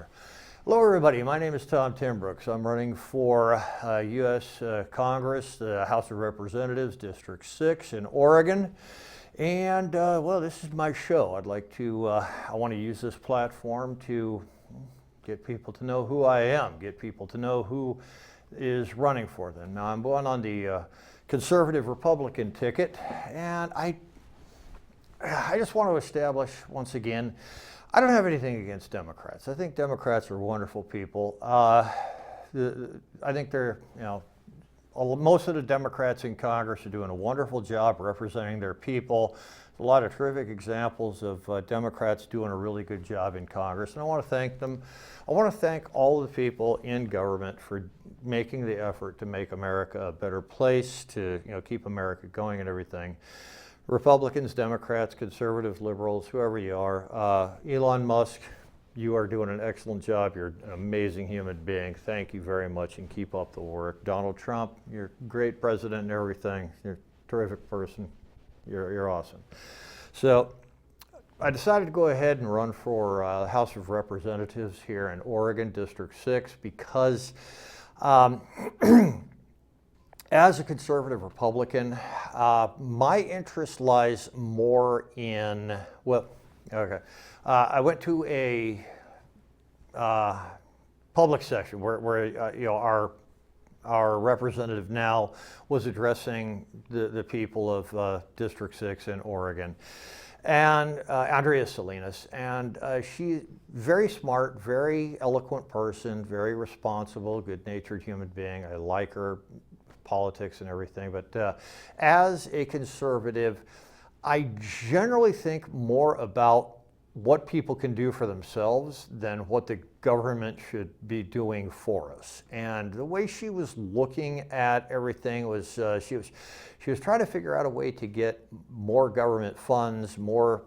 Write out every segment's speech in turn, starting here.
here. Hello everybody, my name is Tom Timbrooks. I'm running for U.S. Congress, the House of Representatives, District 6 in Oregon. And well, this is my show. I want to use this platform to get people to know who I am, get people to know who is running for them. Now I'm going on the conservative Republican ticket, and I just want to establish once again, I don't have anything against Democrats. I think Democrats are wonderful people. I think they're, most of the Democrats in Congress are doing a wonderful job representing their people. There's a lot of terrific examples of Democrats doing a really good job in Congress, and I want to thank them. I want to thank all of the people in government for making the effort to make America a better place, to keep America going and everything. Republicans, Democrats, conservatives, liberals, whoever you are. Elon Musk, you are doing an excellent job. You're an amazing human being. Thank you very much, and keep up the work. Donald Trump, you're a great president and everything. You're a terrific person. You're awesome. So I decided to go ahead and run for House of Representatives here in Oregon, District 6, because as a conservative Republican, my interest lies more in, I went to a public session where our representative now was addressing the people of District 6 in Oregon, and Andrea Salinas, and she, very smart, very eloquent person, very responsible, good-natured human being. I like her politics and everything, but as a conservative, I generally think more about what people can do for themselves than what the government should be doing for us. And the way she was looking at everything was, she was trying to figure out a way to get more government funds, more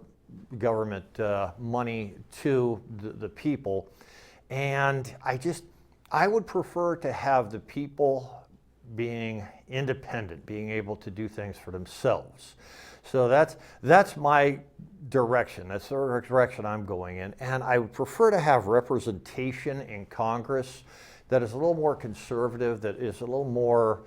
government money to the people. And I would prefer to have the people being independent, being able to do things for themselves. So that's my direction. That's the direction I'm going in. And I would prefer to have representation in Congress that is a little more conservative, that is a little more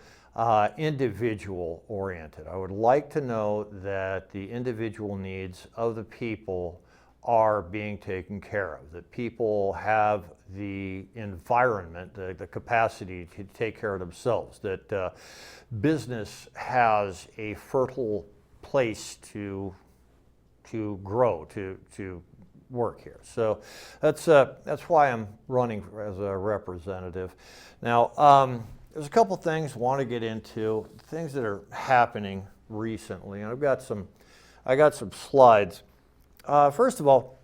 individual oriented. I would like to know that the individual needs of the people are being taken care of, that people have the environment, the capacity to take care of themselves, that business has a fertile place to grow, to work here. So that's why I'm running as a representative. Now, there's a couple things I want to get into, things that are happening recently, and I got some slides. First of all,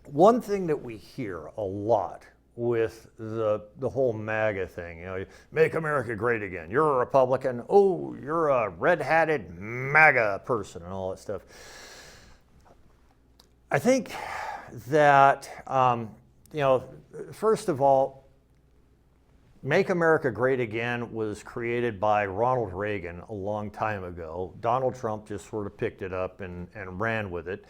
one thing that we hear a lot with the whole MAGA thing, make America great again. You're a Republican. Oh, you're a red-hatted MAGA person and all that stuff. I think that, first of all, Make America Great Again was created by Ronald Reagan a long time ago. Donald Trump just sort of picked it up and ran with it.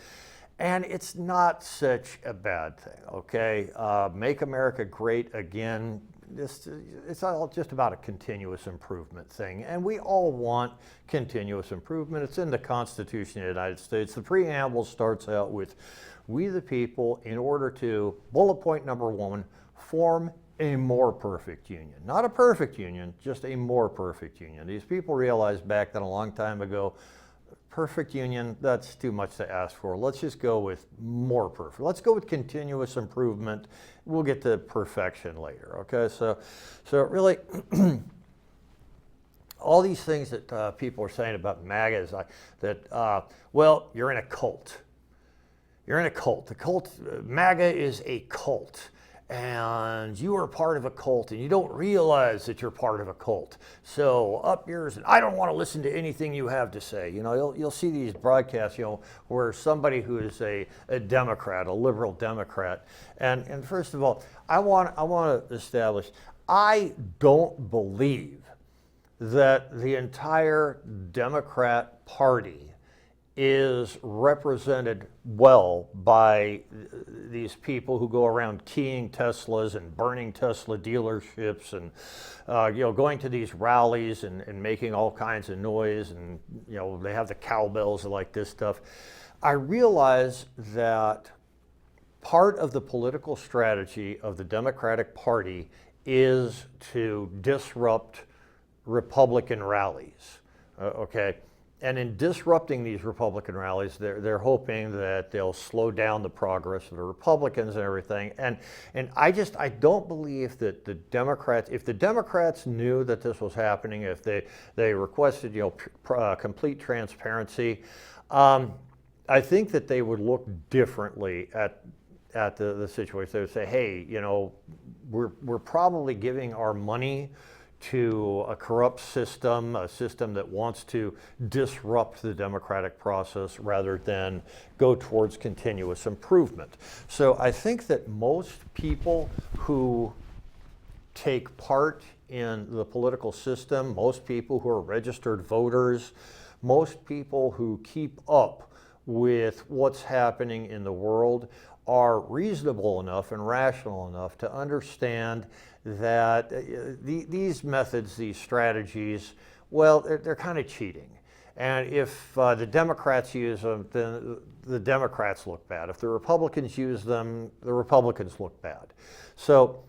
And it's not such a bad thing, okay? Make America Great Again, it's all just about a continuous improvement thing. And we all want continuous improvement. It's in the Constitution of the United States. The preamble starts out with, we the people, in order to, bullet point number 1, form a more perfect union. Not a perfect union, just a more perfect union. These people realized back then a long time ago, perfect union, that's too much to ask for. Let's just go with more perfect. Let's go with continuous improvement. We'll get to perfection later, okay? So really, all these things that people are saying about MAGA is well, you're in a cult. You're in a cult. The cult, MAGA is a cult. And you are part of a cult, and you don't realize that you're part of a cult. So up yours, and I don't want to listen to anything you have to say. You'll see these broadcasts, where somebody who is a Democrat, a liberal Democrat, and first of all, I want to establish, I don't believe that the entire Democrat Party is represented well by these people who go around keying Teslas and burning Tesla dealerships and going to these rallies and making all kinds of noise, and they have the cowbells and like this stuff. I realize that part of the political strategy of the Democratic Party is to disrupt Republican rallies, okay? And in disrupting these Republican rallies, they're hoping that they'll slow down the progress of the Republicans and everything. And I don't believe that the Democrats, if the Democrats knew that this was happening, if they requested complete transparency, I think that they would look differently at the situation. They would say, hey, we're probably giving our money to a corrupt system, a system that wants to disrupt the democratic process rather than go towards continuous improvement. So I think that most people who take part in the political system, most people who are registered voters, most people who keep up with what's happening in the world are reasonable enough and rational enough to understand that these methods, these strategies, well, they're kind of cheating. And if the Democrats use them, then the Democrats look bad. If the Republicans use them, the Republicans look bad. So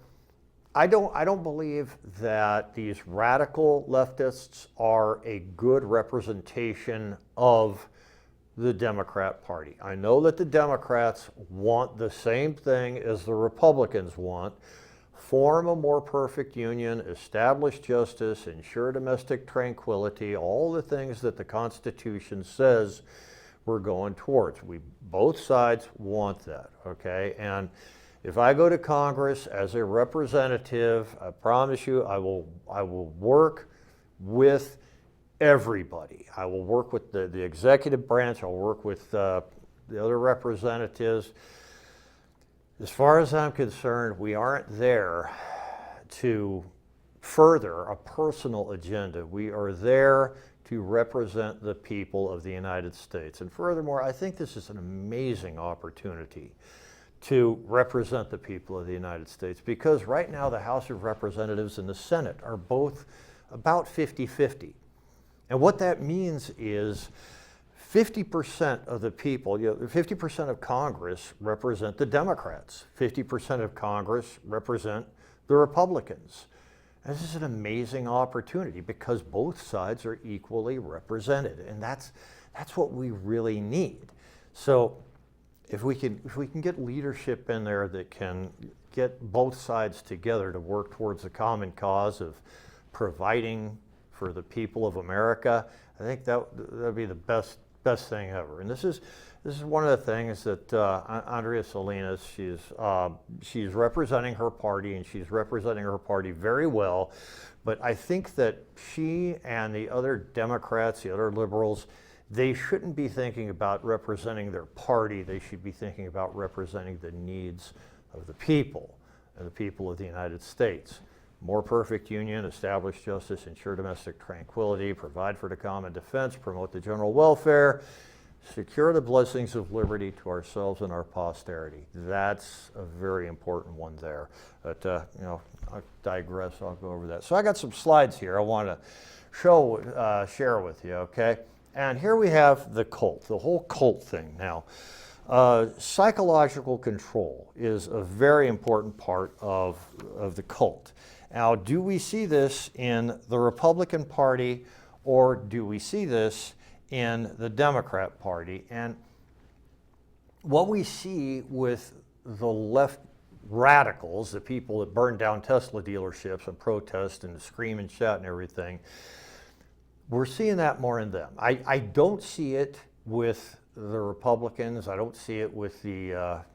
I don't believe that these radical leftists are a good representation of the Democrat Party. I know that the Democrats want the same thing as the Republicans want: form a more perfect union, establish justice, ensure domestic tranquility, all the things that the Constitution says we're going towards. Both sides want that, okay? And if I go to Congress as a representative, I promise you I will work with everybody. I will work with the executive branch. I'll work with the other representatives. As far as I'm concerned, we aren't there to further a personal agenda. We are there to represent the people of the United States. And furthermore, I think this is an amazing opportunity to represent the people of the United States, because right now the House of Representatives and the Senate are both about 50-50. And what that means is 50% of the people, 50% of Congress represent the Democrats. 50% of Congress represent the Republicans. And this is an amazing opportunity because both sides are equally represented, and that's what we really need. So if we can get leadership in there that can get both sides together to work towards the common cause of providing for the people of America, I think that would be the best thing ever. And this is one of the things that Andrea Salinas, she's representing her party, and she's representing her party very well. But I think that she and the other Democrats, the other liberals, they shouldn't be thinking about representing their party. They should be thinking about representing the needs of the people and the people of the United States. More perfect union, establish justice, ensure domestic tranquility, provide for the common defense, promote the general welfare, secure the blessings of liberty to ourselves and our posterity. That's a very important one there. But I digress. I'll go over that. So I got some slides here I want to share with you. Okay, and here we have the cult, the whole cult thing. Now, psychological control is a very important part of the cult. Now, do we see this in the Republican Party, or do we see this in the Democrat Party? And what we see with the left radicals, the people that burn down Tesla dealerships and protest and scream and shout and everything, we're seeing that more in them. I don't see it with the Republicans. I don't see it with the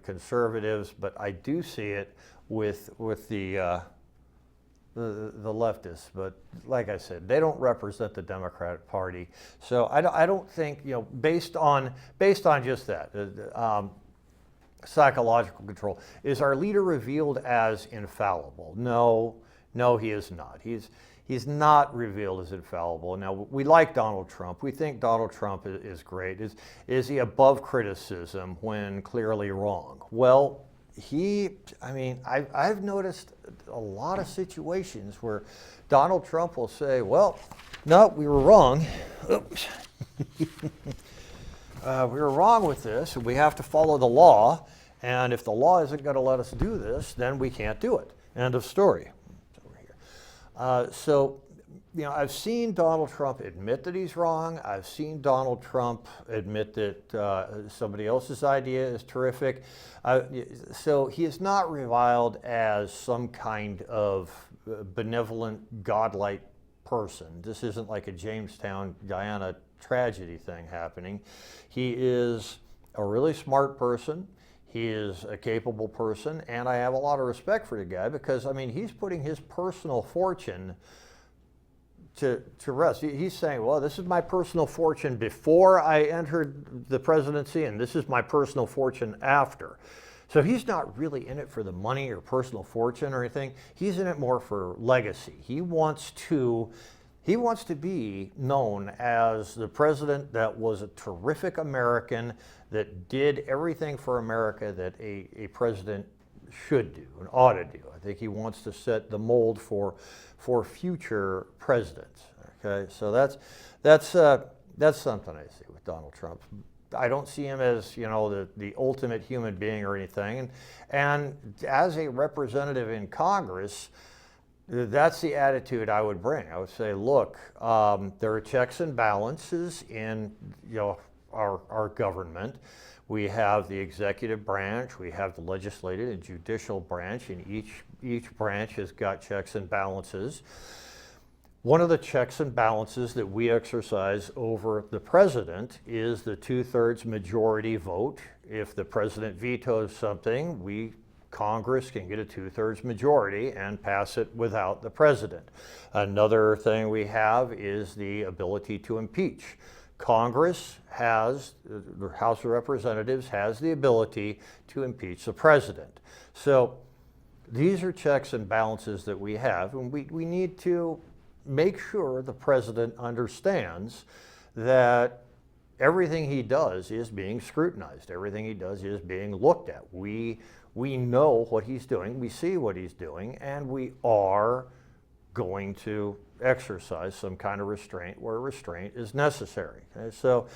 conservatives, but I do see it with the leftists. But like I said, they don't represent the Democratic Party. So I don't think, based on just that, psychological control, is our leader revealed as infallible? No, No, he is not. He's not revealed as infallible. Now, we like Donald Trump. We think Donald Trump is great. Is he above criticism when clearly wrong? Well, I've noticed a lot of situations where Donald Trump will say, well, no, we were wrong. Oops. We were wrong with this, and we have to follow the law. And if the law isn't going to let us do this, then we can't do it. End of story. It's over here. So, I've seen Donald Trump admit that he's wrong. I've seen Donald Trump admit that somebody else's idea is terrific. So he is not reviled as some kind of benevolent, godlike person. This isn't like a Jamestown, Guyana tragedy thing happening. He is a really smart person. He is a capable person, and I have a lot of respect for the guy because, he's putting his personal fortune to rest. He's saying, well, this is my personal fortune before I entered the presidency, and this is my personal fortune after. So he's not really in it for the money or personal fortune or anything. He's in it more for legacy. He wants to be known as the president that was a terrific American, that did everything for America that a president should do and ought to do. I think he wants to set the mold for future presidents. Okay, so that's something I see with Donald Trump. I don't see him as the ultimate human being or anything, and as a representative in Congress, that's the attitude I would bring. I would say, look, there are checks and balances in our government. We have the executive branch, we have the legislative and judicial branch, and each branch has got checks and balances. One of the checks and balances that we exercise over the president is the 2/3 majority vote. If the president vetoes something, Congress can get a 2/3 majority and pass it without the president. Another thing we have is the ability to impeach. Congress the House of Representatives has the ability to impeach the president. So these are checks and balances that we have, and we need to make sure the president understands that everything he does is being scrutinized. Everything he does is being looked at. We know what he's doing, we see what he's doing, and we are going to exercise some kind of restraint where restraint is necessary. Okay? So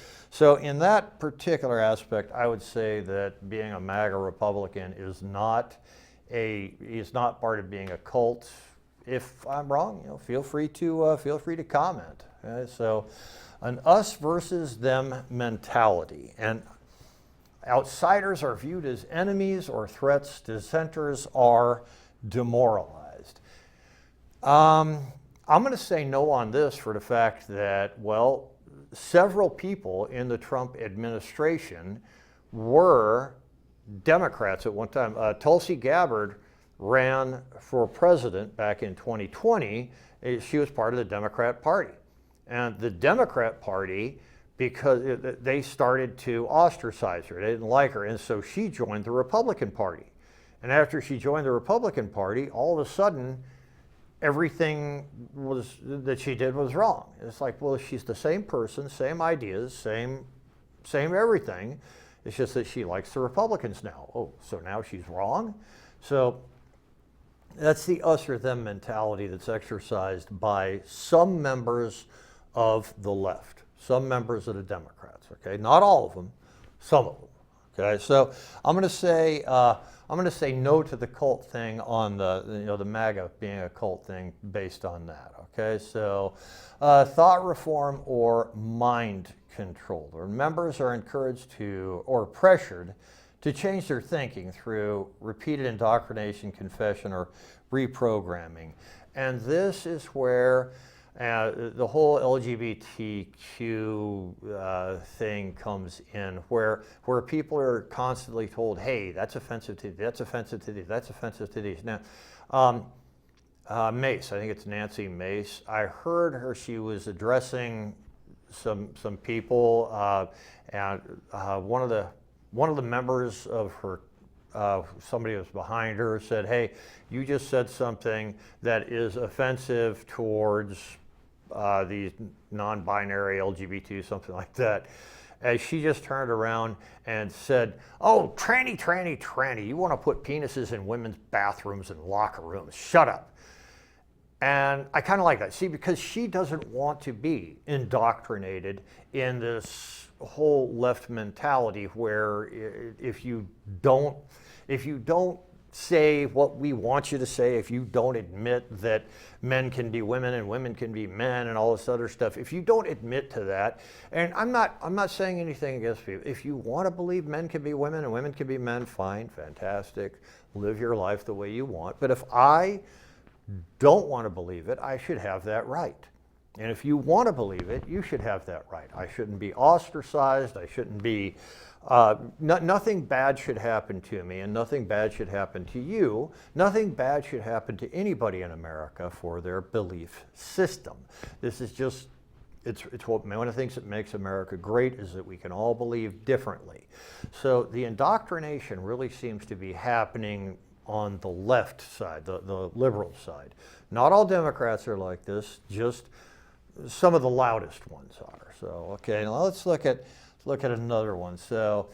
in that particular aspect, I would say that being a MAGA Republican is not part of being a cult. If I'm wrong, feel free to comment. Okay? So, an us versus them mentality, and outsiders are viewed as enemies or threats. Dissenters are demoralized. I'm going to say no on this for the fact that, well, several people in the Trump administration were Democrats at one time. Tulsi Gabbard ran for president back in 2020. She was part of the Democrat Party. And the Democrat Party, because they started to ostracize her, they didn't like her, and so she joined the Republican Party. And after she joined the Republican Party, all of a sudden, everything that she did was wrong. It's like, well, she's the same person, same ideas, same everything. It's just that she likes the Republicans now. Oh, so now she's wrong? So that's the us or them mentality that's exercised by some members of the left, some members of the Democrats. Okay, not all of them, some of them. Okay, so I'm going to say no to the cult thing on the MAGA being a cult thing based on that. Okay, so thought reform or mind control. Or members are encouraged or pressured to change their thinking through repeated indoctrination, confession, or reprogramming. And this is where the whole LGBTQ thing comes in, where people are constantly told, hey, that's offensive to these, that's offensive to these, that's offensive to these. Now, Mace, I think it's Nancy Mace, I heard her, she was addressing some people, and one of the members of her somebody was behind her, said, hey, you just said something that is offensive towards these non-binary LGBT, something like that. As she just turned around and said, oh, tranny, tranny, tranny, you want to put penises in women's bathrooms and locker rooms. Shut up. And I kind of like that. See, because she doesn't want to be indoctrinated in this whole left mentality where if you don't say what we want you to say, if you don't admit that men can be women and women can be men and all this other stuff, if you don't admit to that, and I'm not saying anything against people. If you want to believe men can be women and women can be men, fine, fantastic, live your life the way you want. But if I don't want to believe it, I should have that right. And if you want to believe it, you should have that right. I shouldn't be ostracized. I shouldn't be, nothing bad should happen to me, and nothing bad should happen to you. Nothing bad should happen to anybody in America for their belief system. This is just, it's what, one of the things that makes America great is that we can all believe differently. So the indoctrination really seems to be happening on the left side, the liberal side. Not all Democrats are like this, just some of the loudest ones are. So, okay, now let's look at another one. So,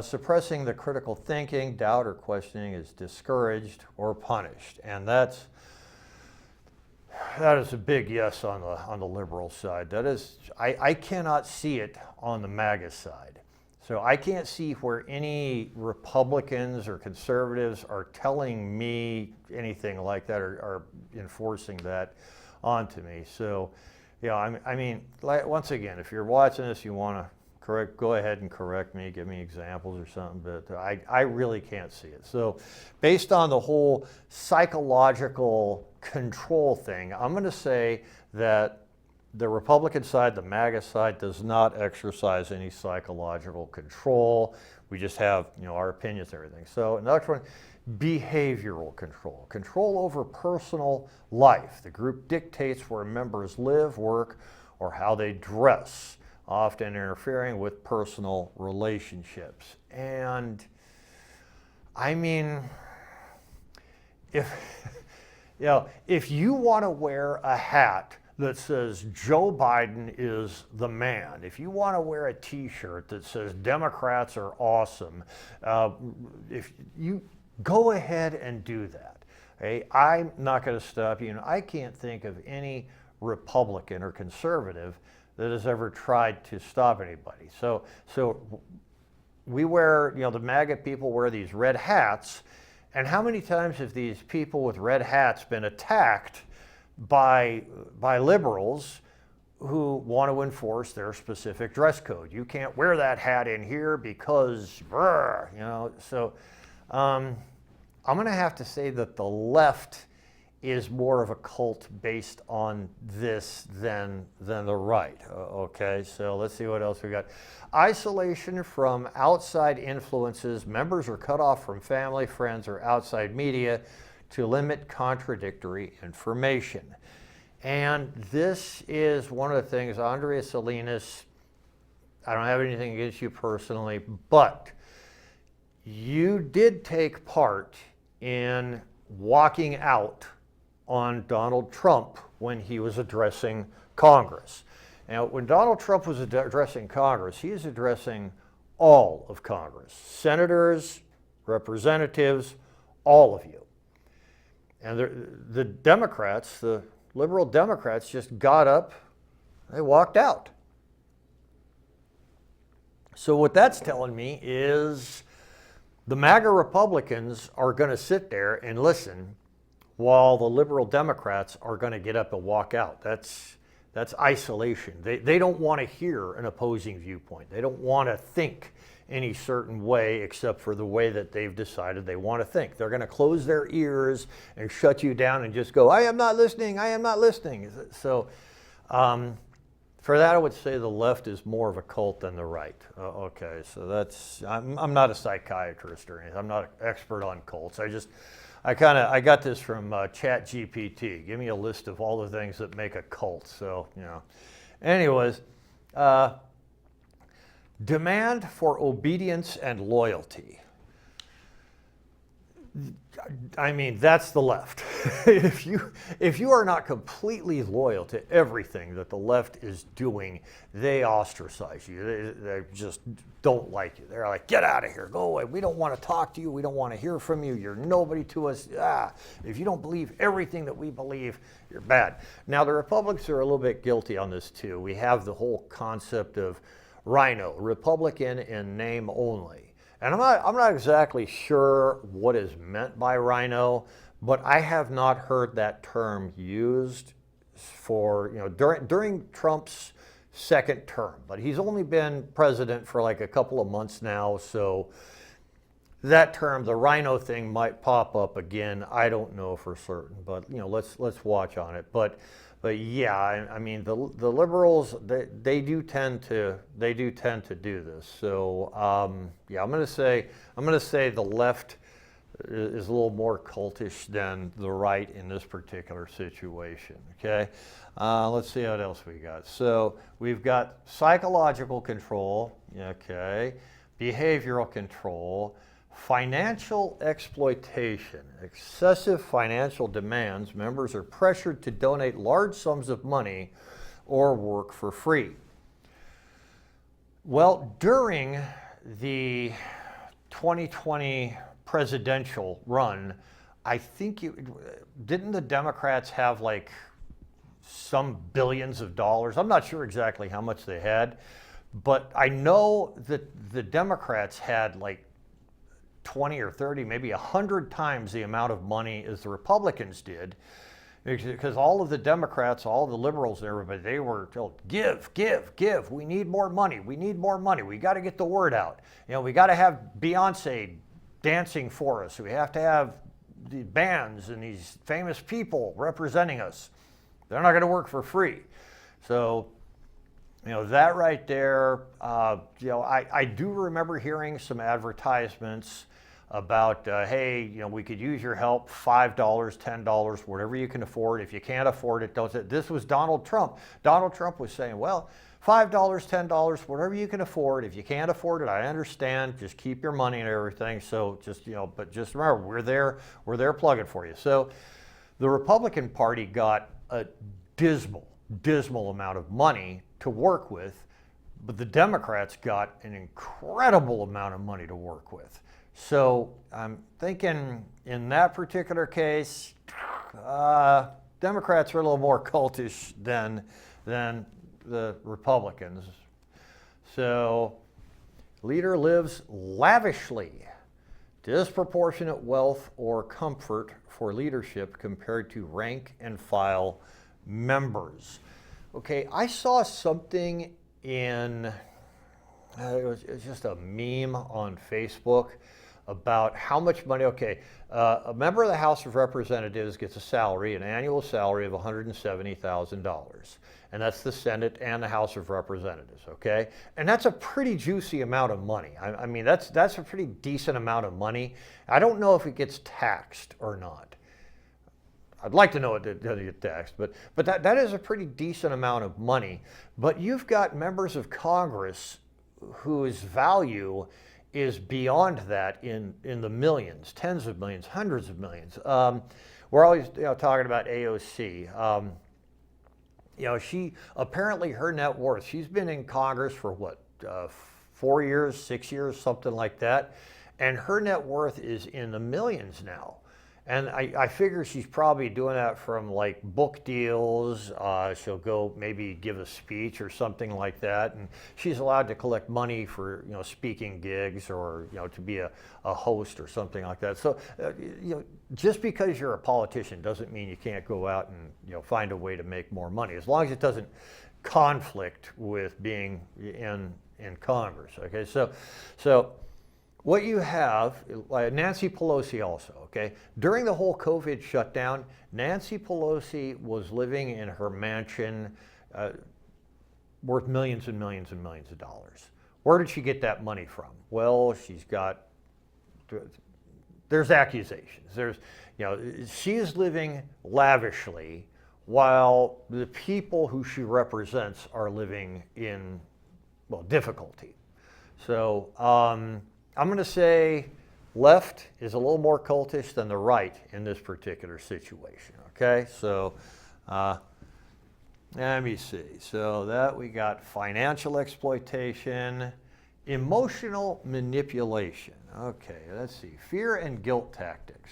suppressing the critical thinking, doubt, or questioning is discouraged or punished. And that is a big yes on the liberal side. That is, I cannot see it on the MAGA side. So I can't see where any Republicans or conservatives are telling me anything like that or are enforcing that onto me. So, yeah, I mean, once again, if you're watching this, you want to correct, go ahead and correct me, give me examples or something, but I really can't see it. So based on the whole psychological control thing, I'm going to say that the Republican side, the MAGA side, does not exercise any psychological control. We just have, our opinions and everything. So another one, behavioral control. Control over personal life. The group dictates where members live, work, or how they dress, often interfering with personal relationships. And I mean, if you want to wear a hat that says Joe Biden is the man, if you want to wear a t-shirt that says Democrats are awesome, if you go ahead and do that. Okay? I'm not going to stop you. I can't think of any Republican or conservative that has ever tried to stop anybody. So we wear, the MAGA people wear these red hats, and how many times have these people with red hats been attacked by liberals who want to enforce their specific dress code? You can't wear that hat in here because, so I'm going to have to say that the left is more of a cult based on this than the right. Okay, so let's see what else we got. Isolation from outside influences. Members are cut off from family, friends, or outside media to limit contradictory information. And this is one of the things, Andrea Salinas, I don't have anything against you personally, but you did take part in walking out on Donald Trump when he was addressing Congress. Now, when Donald Trump was addressing Congress, he is addressing all of Congress, senators, representatives, all of you. And the Democrats, the liberal Democrats, just got up, they walked out. So what that's telling me is the MAGA Republicans are going to sit there and listen while the liberal Democrats are going to get up and walk out. That's isolation. They don't want to hear an opposing viewpoint. They don't want to think any certain way except for the way that they've decided they want to think. They're going to close their ears and shut you down and just go, I am not listening, I am not listening. So for that, I would say the left is more of a cult than the right. Okay, so that's, I'm not a psychiatrist or anything. I'm not an expert on cults. I got this from ChatGPT. Give me a list of all the things that make a cult. So, anyways, demand for obedience and loyalty. I mean, that's the left. if you are not completely loyal to everything that the left is doing, they ostracize you. They just don't like you. They're like, get out of here, go away. We don't want to talk to you. We don't want to hear from you. You're nobody to us. If you don't believe everything that we believe, you're bad. Now, the Republicans are a little bit guilty on this too. We have the whole concept of rhino, Republican in name only. And I'm not exactly sure what is meant by rhino, but I have not heard that term used for, during Trump's second term. But he's only been president for like a couple of months now, so that term, the rhino thing, might pop up again. I don't know for certain, but let's watch on it. But yeah, I mean the liberals, they do tend to do this. So yeah, I'm going to say the left is a little more cultish than the right in this particular situation. Okay, let's see what else we got. So we've got psychological control. Okay, behavioral control. Financial exploitation, excessive financial demands. Members are pressured to donate large sums of money or work for free. Well, during the 2020 presidential run, I think didn't the Democrats have like some billions of dollars? I'm not sure exactly how much they had, but I know that the Democrats had like 20 or 30, maybe 100 times the amount of money as the Republicans did, because all of the Democrats, all the liberals, everybody, they were told, give, we need more money, we got to get the word out. We got to have Beyonce dancing for us, we have to have the bands and these famous people representing us. They're not going to work for free. So that right there, I do remember hearing some advertisements about, hey, we could use your help, $5, $10, whatever you can afford. If you can't afford it, don't. This was Donald Trump. Donald Trump was saying, well, $5, $10, whatever you can afford. If you can't afford it, I understand. Just keep your money and everything. So but just remember, we're there plugging for you. So the Republican Party got a dismal amount of money to work with, but the Democrats got an incredible amount of money to work with. So I'm thinking in that particular case, Democrats are a little more cultish than the Republicans. So leader lives lavishly, disproportionate wealth or comfort for leadership compared to rank and file members. Okay, I saw something in, it was just a meme on Facebook about how much money, a member of the House of Representatives gets a salary, an annual salary of $170,000. And that's the Senate and the House of Representatives, okay? And that's a pretty juicy amount of money. I mean, that's a pretty decent amount of money. I don't know if it gets taxed or not. I'd like to know it doesn't get taxed, but that is a pretty decent amount of money. But you've got members of Congress whose value is beyond that in the millions, tens of millions, hundreds of millions. We're always talking about AOC. She apparently, her net worth, she's been in Congress for what, 4 years, 6 years, something like that. And her net worth is in the millions now. And I figure she's probably doing that from like book deals. She'll go maybe give a speech or something like that. And she's allowed to collect money for, speaking gigs or, to be a host or something like that. So, just because you're a politician doesn't mean you can't go out and, find a way to make more money, as long as it doesn't conflict with being in Congress. Okay, so what you have, Nancy Pelosi also, okay? During the whole COVID shutdown, Nancy Pelosi was living in her mansion worth millions and millions and millions of dollars. Where did she get that money from? Well, there's accusations. She is living lavishly while the people who she represents are living in, difficulty. So, I'm going to say Left is a little more cultish than the right in this particular situation, okay? So let me see. So that we got financial exploitation, emotional manipulation. Okay, let's see. Fear and guilt tactics.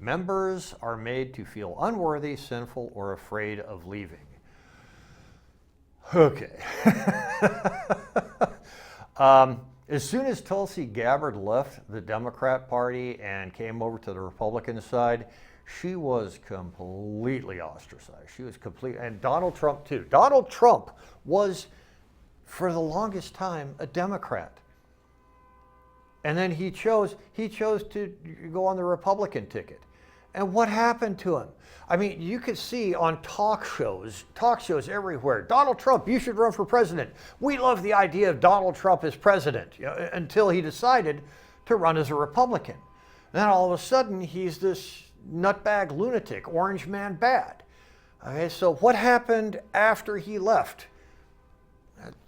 Members are made to feel unworthy, sinful, or afraid of leaving. Okay. As soon as Tulsi Gabbard left the Democrat Party and came over to the Republican side, she was completely ostracized. She was and Donald Trump too. Donald Trump was, for the longest time, a Democrat. And then he chose to go on the Republican ticket. And what happened to him? I mean, you could see on talk shows everywhere, Donald Trump, you should run for president. We love the idea of Donald Trump as president, until he decided to run as a Republican. And then all of a sudden, he's this nutbag lunatic, orange man bad. Okay, so what happened after he left?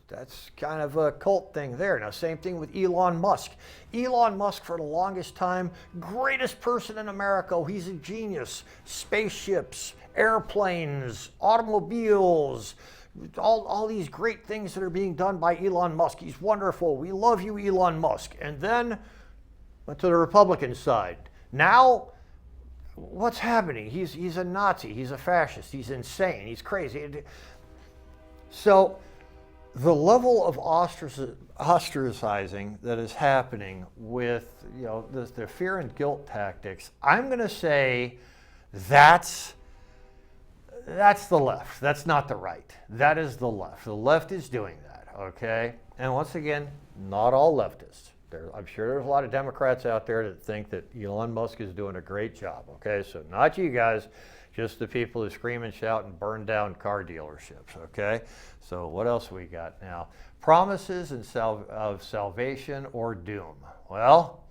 That's kind of a cult thing there. Now, same thing with Elon Musk. Elon Musk, for the longest time, greatest person in America. He's a genius. Spaceships, airplanes, automobiles, all these great things that are being done by Elon Musk. He's wonderful. We love you, Elon Musk. And then went to the Republican side. Now, what's happening? He's a Nazi. He's a fascist. He's insane. He's crazy. So the level of ostracizing that is happening with the fear and guilt tactics, I'm going to say that's the left. That's not the right. That is the left. The left is doing that, okay? And once again, not all leftists. I'm sure there's a lot of Democrats out there that think that Elon Musk is doing a great job, okay? So not you guys, just the people who scream and shout and burn down car dealerships, okay? So what else we got now? Promises of salvation or doom. Well,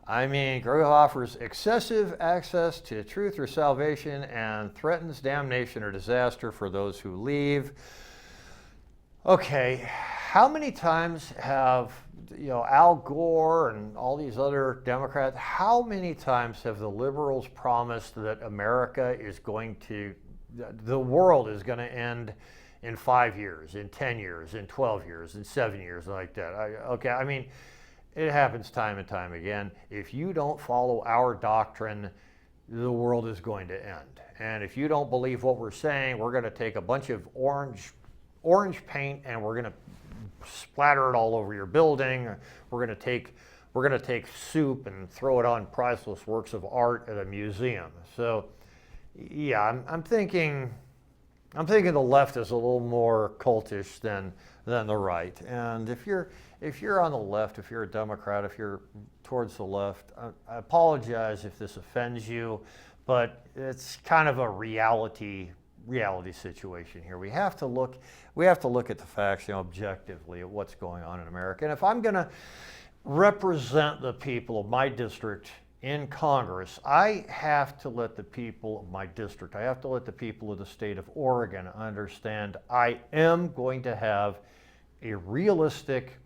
I mean, Grove offers excessive access to truth or salvation and threatens damnation or disaster for those who leave. Okay, how many times have Al Gore and all these other Democrats, how many times have the liberals promised that the world is going to end in 5 years, in 10 years, in 12 years, in 7 years, like that? I mean, it happens time and time again. If you don't follow our doctrine, the world is going to end. And if you don't believe what we're saying, we're going to take a bunch of orange paint and we're going to splatter it all over your building. We're going to take soup and throw it on priceless works of art at a museum. So, yeah, I'm thinking the left is a little more cultish than the right. And if you're on the left, if you're a Democrat, if you're towards the left, I apologize if this offends you, but it's kind of a reality situation here. We have to look at the facts, objectively at what's going on in America. And if I'm going to represent the people of my district in Congress, I have to let the people of my district, I have to let the people of the state of Oregon understand I am going to have a realistic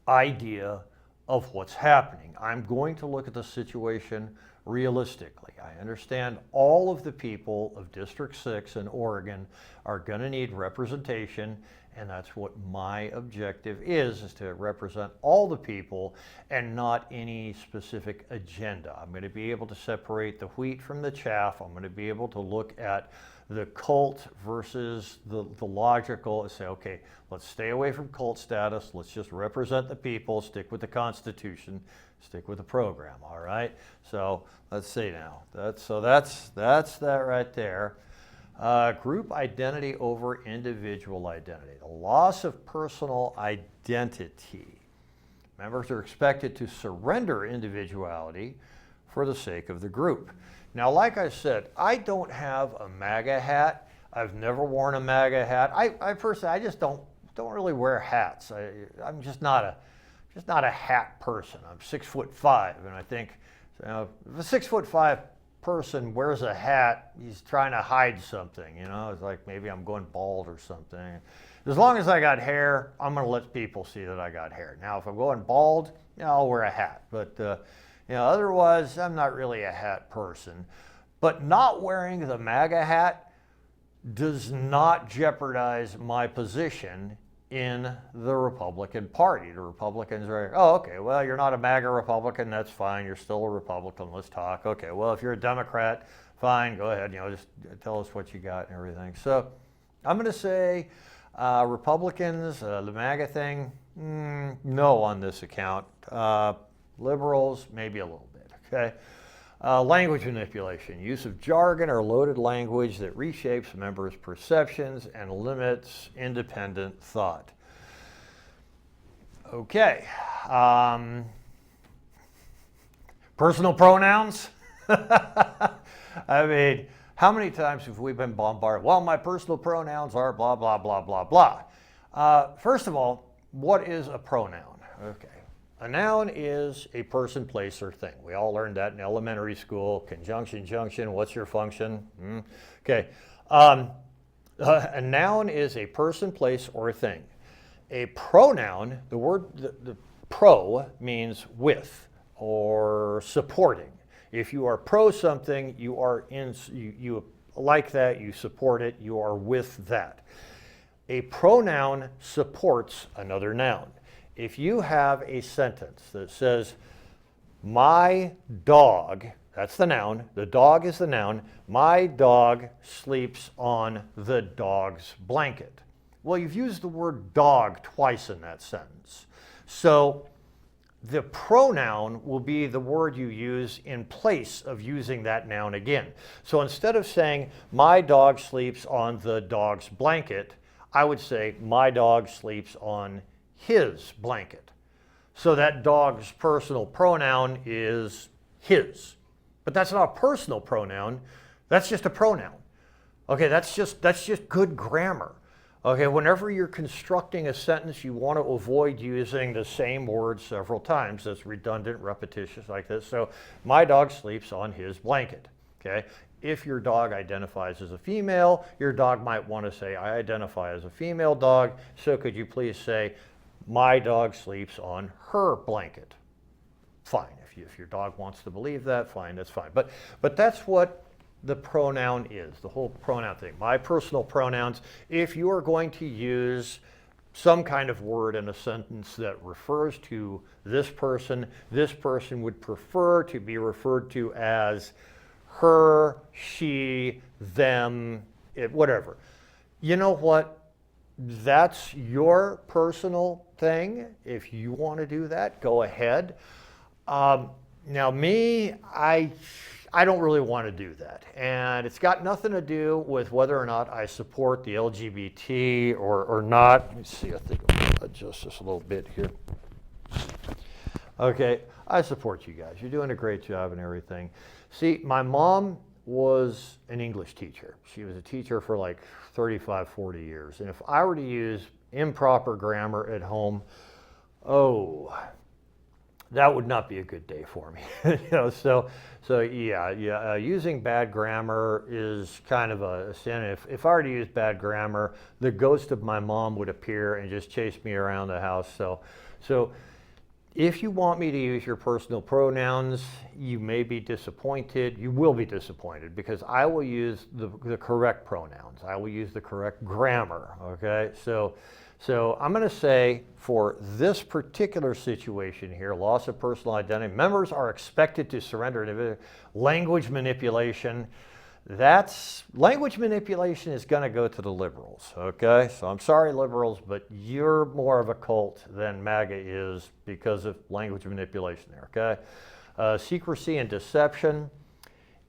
idea of what's happening. I'm going to look at the situation realistically. I understand all of the people of District 6 in Oregon are going to need representation, and that's what my objective is to represent all the people and not any specific agenda. I'm going to be able to separate the wheat from the chaff. I'm going to be able to look at the cult versus the logical and say, okay, let's stay away from cult status. Let's just represent the people, stick with the Constitution, stick with the program, all right? So let's see now. That's that right there. Group identity over individual identity. The loss of personal identity. Members are expected to surrender individuality for the sake of the group. Now, like I said, I don't have a MAGA hat. I've never worn a MAGA hat. I personally, I just don't really wear hats. I'm just not a hat person. I'm 6'5", and I think if a 6'5" person wears a hat, he's trying to hide something. It's like maybe I'm going bald or something. As long as I got hair, I'm going to let people see that I got hair. Now, if I'm going bald, I'll wear a hat. But otherwise, I'm not really a hat person. But not wearing the MAGA hat does not jeopardize my position in the Republican Party. The Republicans are, oh, okay, well, you're not a MAGA Republican, that's fine, you're still a Republican, let's talk. Okay, well, if you're a Democrat, fine, go ahead, just tell us what you got and everything. So I'm going to say Republicans, the MAGA thing, no on this account. Liberals, maybe a little bit, okay? Language manipulation, use of jargon or loaded language that reshapes members' perceptions and limits independent thought. Okay. Personal pronouns? I mean, how many times have we been bombarded? Well, my personal pronouns are blah, blah, blah, blah, blah. First of all, what is a pronoun? Okay. A noun is a person, place, or thing. We all learned that in elementary school. Conjunction, junction, what's your function? Okay. A noun is a person, place, or thing. A pronoun, the word the pro means with or supporting. If you are pro something, you are you like that, you support it, you are with that. A pronoun supports another noun. If you have a sentence that says, my dog, that's the noun, the dog is the noun, my dog sleeps on the dog's blanket. Well, you've used the word dog twice in that sentence. So the pronoun will be the word you use in place of using that noun again. So instead of saying, my dog sleeps on the dog's blanket, I would say, my dog sleeps on his blanket. So that dog's personal pronoun is his. But that's not a personal pronoun, that's just a pronoun. Okay, that's just good grammar. Okay, whenever you're constructing a sentence, you want to avoid using the same word several times. That's redundant, repetitious like this. So, my dog sleeps on his blanket. Okay, if your dog identifies as a female, your dog might want to say, I identify as a female dog, so could you please say, my dog sleeps on her blanket. Fine, if your dog wants to believe that, fine, that's fine. But that's what the pronoun is, the whole pronoun thing. My personal pronouns, if you are going to use some kind of word in a sentence that refers to this person would prefer to be referred to as her, she, them, whatever. You know what? That's your personal thing. If you want to do that, go ahead. Now me, I don't really want to do that. And it's got nothing to do with whether or not I support the LGBT or not. Let me see, I think I'll adjust this a little bit here. Okay, I support you guys. You're doing a great job and everything. See, my mom was an English teacher. She was a teacher for like 35, 40 years. And if I were to use improper grammar at home, that would not be a good day for me. Using bad grammar is kind of a sin. If I were to use bad grammar, the ghost of my mom would appear and just chase me around the house. So if you want me to use your personal pronouns, you may be disappointed. You will be disappointed because I will use the correct pronouns. I will use the correct grammar, okay? So I'm going to say for this particular situation here, loss of personal identity, members are expected to surrender language manipulation. Language manipulation is going to go to the liberals, okay? So I'm sorry, liberals, but you're more of a cult than MAGA is because of language manipulation there, okay? Secrecy and deception.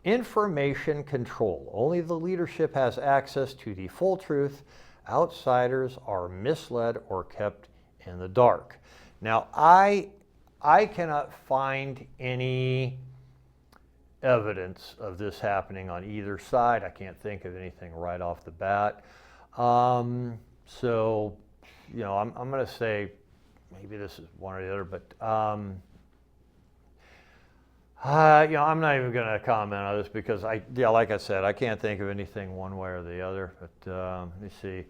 Information control. Only the leadership has access to the full truth. Outsiders are misled or kept in the dark. Now, I cannot find any evidence of this happening on either side. I can't think of anything right off the bat. I'm going to say maybe this is one or the other, but I'm not even going to comment on this because like I said, I can't think of anything one way or the other. But let me see.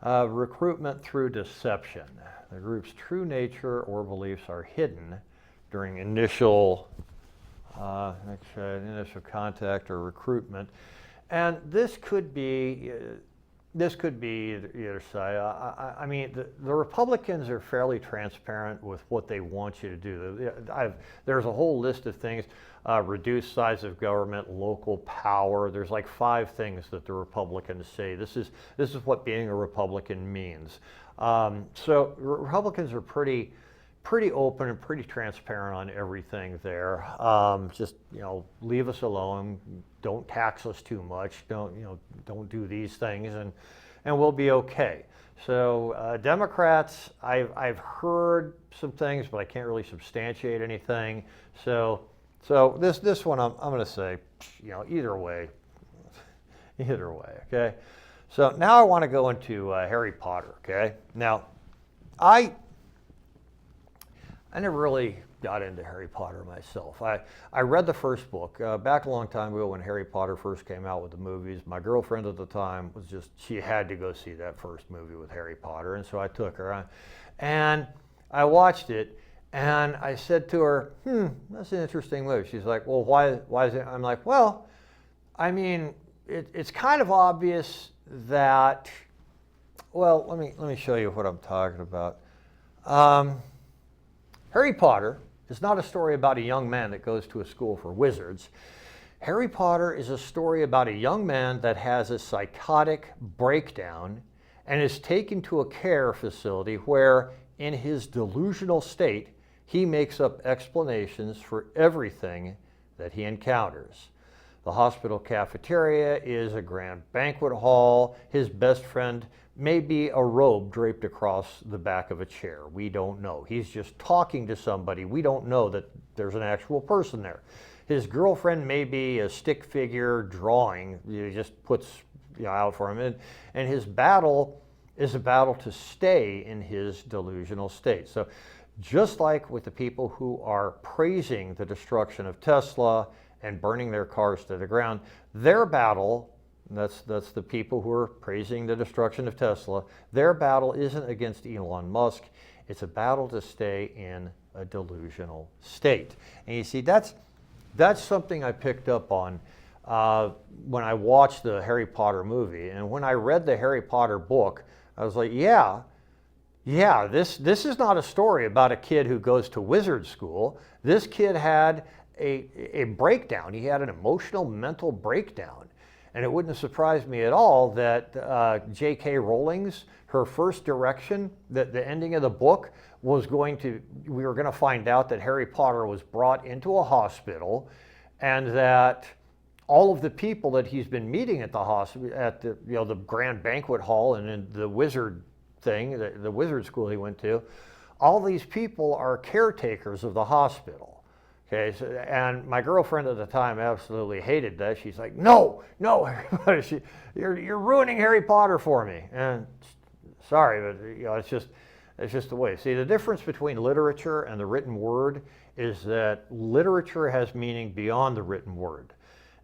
Recruitment through deception. The group's true nature or beliefs are hidden during initial contact or recruitment. And this could be either side. I mean, the Republicans are fairly transparent with what they want you to do. There's a whole list of things: reduce size of government, local power. There's like 5 things that the Republicans say. This is what being a Republican means. So Republicans are pretty open and pretty transparent on everything there. Just, leave us alone. Don't tax us too much. Don't do these things, and we'll be okay. So Democrats, I've heard some things, but I can't really substantiate anything. So this one, I'm going to say, either way, okay. So now I want to go into Harry Potter, okay. Now, I never really got into Harry Potter myself. I read the first book back a long time ago when Harry Potter first came out with the movies. My girlfriend at the time she had to go see that first movie with Harry Potter, and so I took her. And I watched it, and I said to her, that's an interesting movie. She's like, well, why is it? I'm like, well, I mean, it's kind of obvious that, well, let me show you what I'm talking about. Harry Potter is not a story about a young man that goes to a school for wizards. Harry Potter is a story about a young man that has a psychotic breakdown and is taken to a care facility where, in his delusional state, he makes up explanations for everything that he encounters. The hospital cafeteria is a grand banquet hall. His best friend may be a robe draped across the back of a chair. We don't know. He's just talking to somebody. We don't know that there's an actual person there. His girlfriend may be a stick figure drawing. He just puts out for him. And his battle is a battle to stay in his delusional state. So just like with the people who are praising the destruction of Tesla and burning their cars to the ground, their battle, that's the people who are praising the destruction of Tesla, their battle isn't against Elon Musk. It's a battle to stay in a delusional state. And you see, that's something I picked up on when I watched the Harry Potter movie. And when I read the Harry Potter book, I was like, yeah, this is not a story about a kid who goes to wizard school. This kid had a breakdown. He had an emotional, mental breakdown. And it wouldn't have surprised me at all that J.K. Rowling's, her first direction, that the ending of the book was we were going to find out that Harry Potter was brought into a hospital, and that all of the people that he's been meeting at the hospital, at the grand banquet hall and in the wizard thing, the wizard school he went to, all these people are caretakers of the hospital. Okay, so, and my girlfriend at the time absolutely hated that. She's like, no, you're ruining Harry Potter for me. And sorry, but it's just the way. See, the difference between literature and the written word is that literature has meaning beyond the written word.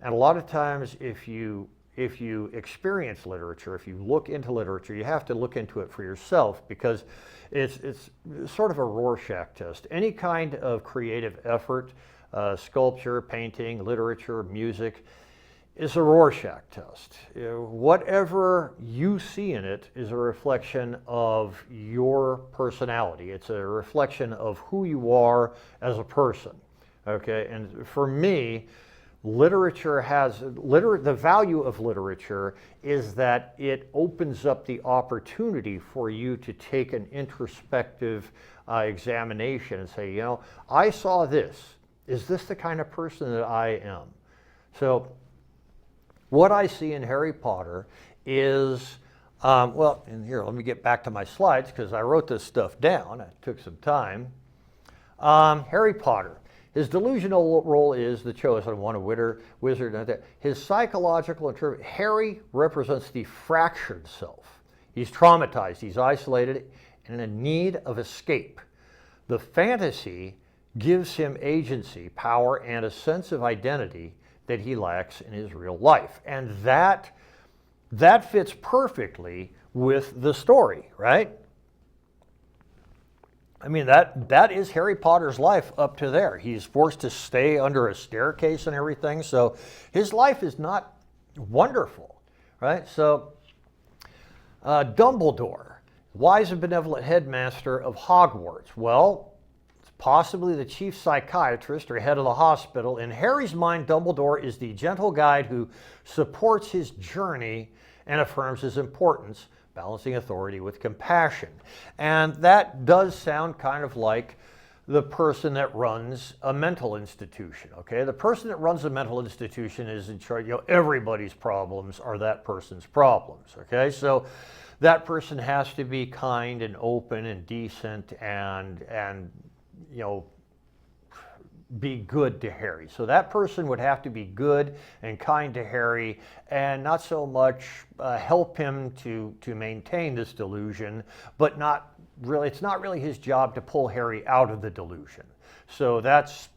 And a lot of times, if you experience literature, if you look into literature, you have to look into it for yourself, because it's sort of a Rorschach test. Any kind of creative effort, sculpture, painting, literature, music, is a Rorschach test. Whatever you see in it is a reflection of your personality. It's a reflection of who you are as a person. Okay, and for me, the value of literature is that it opens up the opportunity for you to take an introspective examination and say, I saw this. Is this the kind of person that I am? So what I see in Harry Potter is, and here, let me get back to my slides because I wrote this stuff down. It took some time. Harry Potter. His delusional role is the chosen one, a wizard. His psychological interpretation, Harry represents the fractured self. He's traumatized, he's isolated, and in need of escape. The fantasy gives him agency, power, and a sense of identity that he lacks in his real life. And that fits perfectly with the story, right? I mean, that is Harry Potter's life up to there. He's forced to stay under a staircase and everything, so his life is not wonderful, right? So Dumbledore, wise and benevolent headmaster of Hogwarts. Well, it's possibly the chief psychiatrist or head of the hospital. In Harry's mind, Dumbledore is the gentle guide who supports his journey and affirms his importance, balancing authority with compassion. And that does sound kind of like the person that runs a mental institution, okay? The person that runs a mental institution is in charge, everybody's problems are that person's problems, okay? So that person has to be kind and open and decent and be good to Harry. So that person would have to be good and kind to Harry and not so much help him to maintain this delusion, but not really, it's not really his job to pull Harry out of the delusion. So that's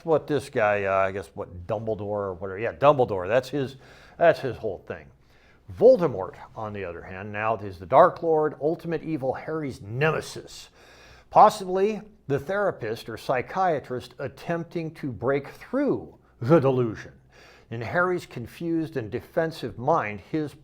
what this guy, I guess what Dumbledore or whatever, yeah, Dumbledore, that's his whole thing. Voldemort, on the other hand, now is the Dark Lord, ultimate evil, Harry's nemesis. Possibly the therapist or psychiatrist attempting to break through the delusion. In Harry's confused and defensive mind, this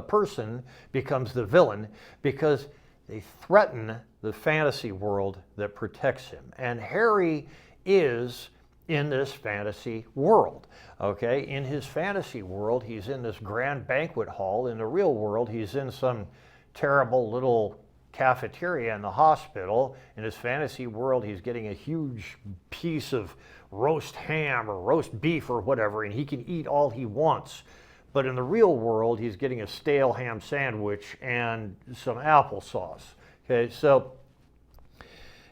person becomes the villain because they threaten the fantasy world that protects him. And Harry is in this fantasy world, okay? In his fantasy world, he's in this grand banquet hall. In the real world, he's in some terrible little cafeteria in the hospital. In his fantasy world, he's getting a huge piece of roast ham or roast beef or whatever, and he can eat all he wants. But in the real world, he's getting a stale ham sandwich and some applesauce. Okay, so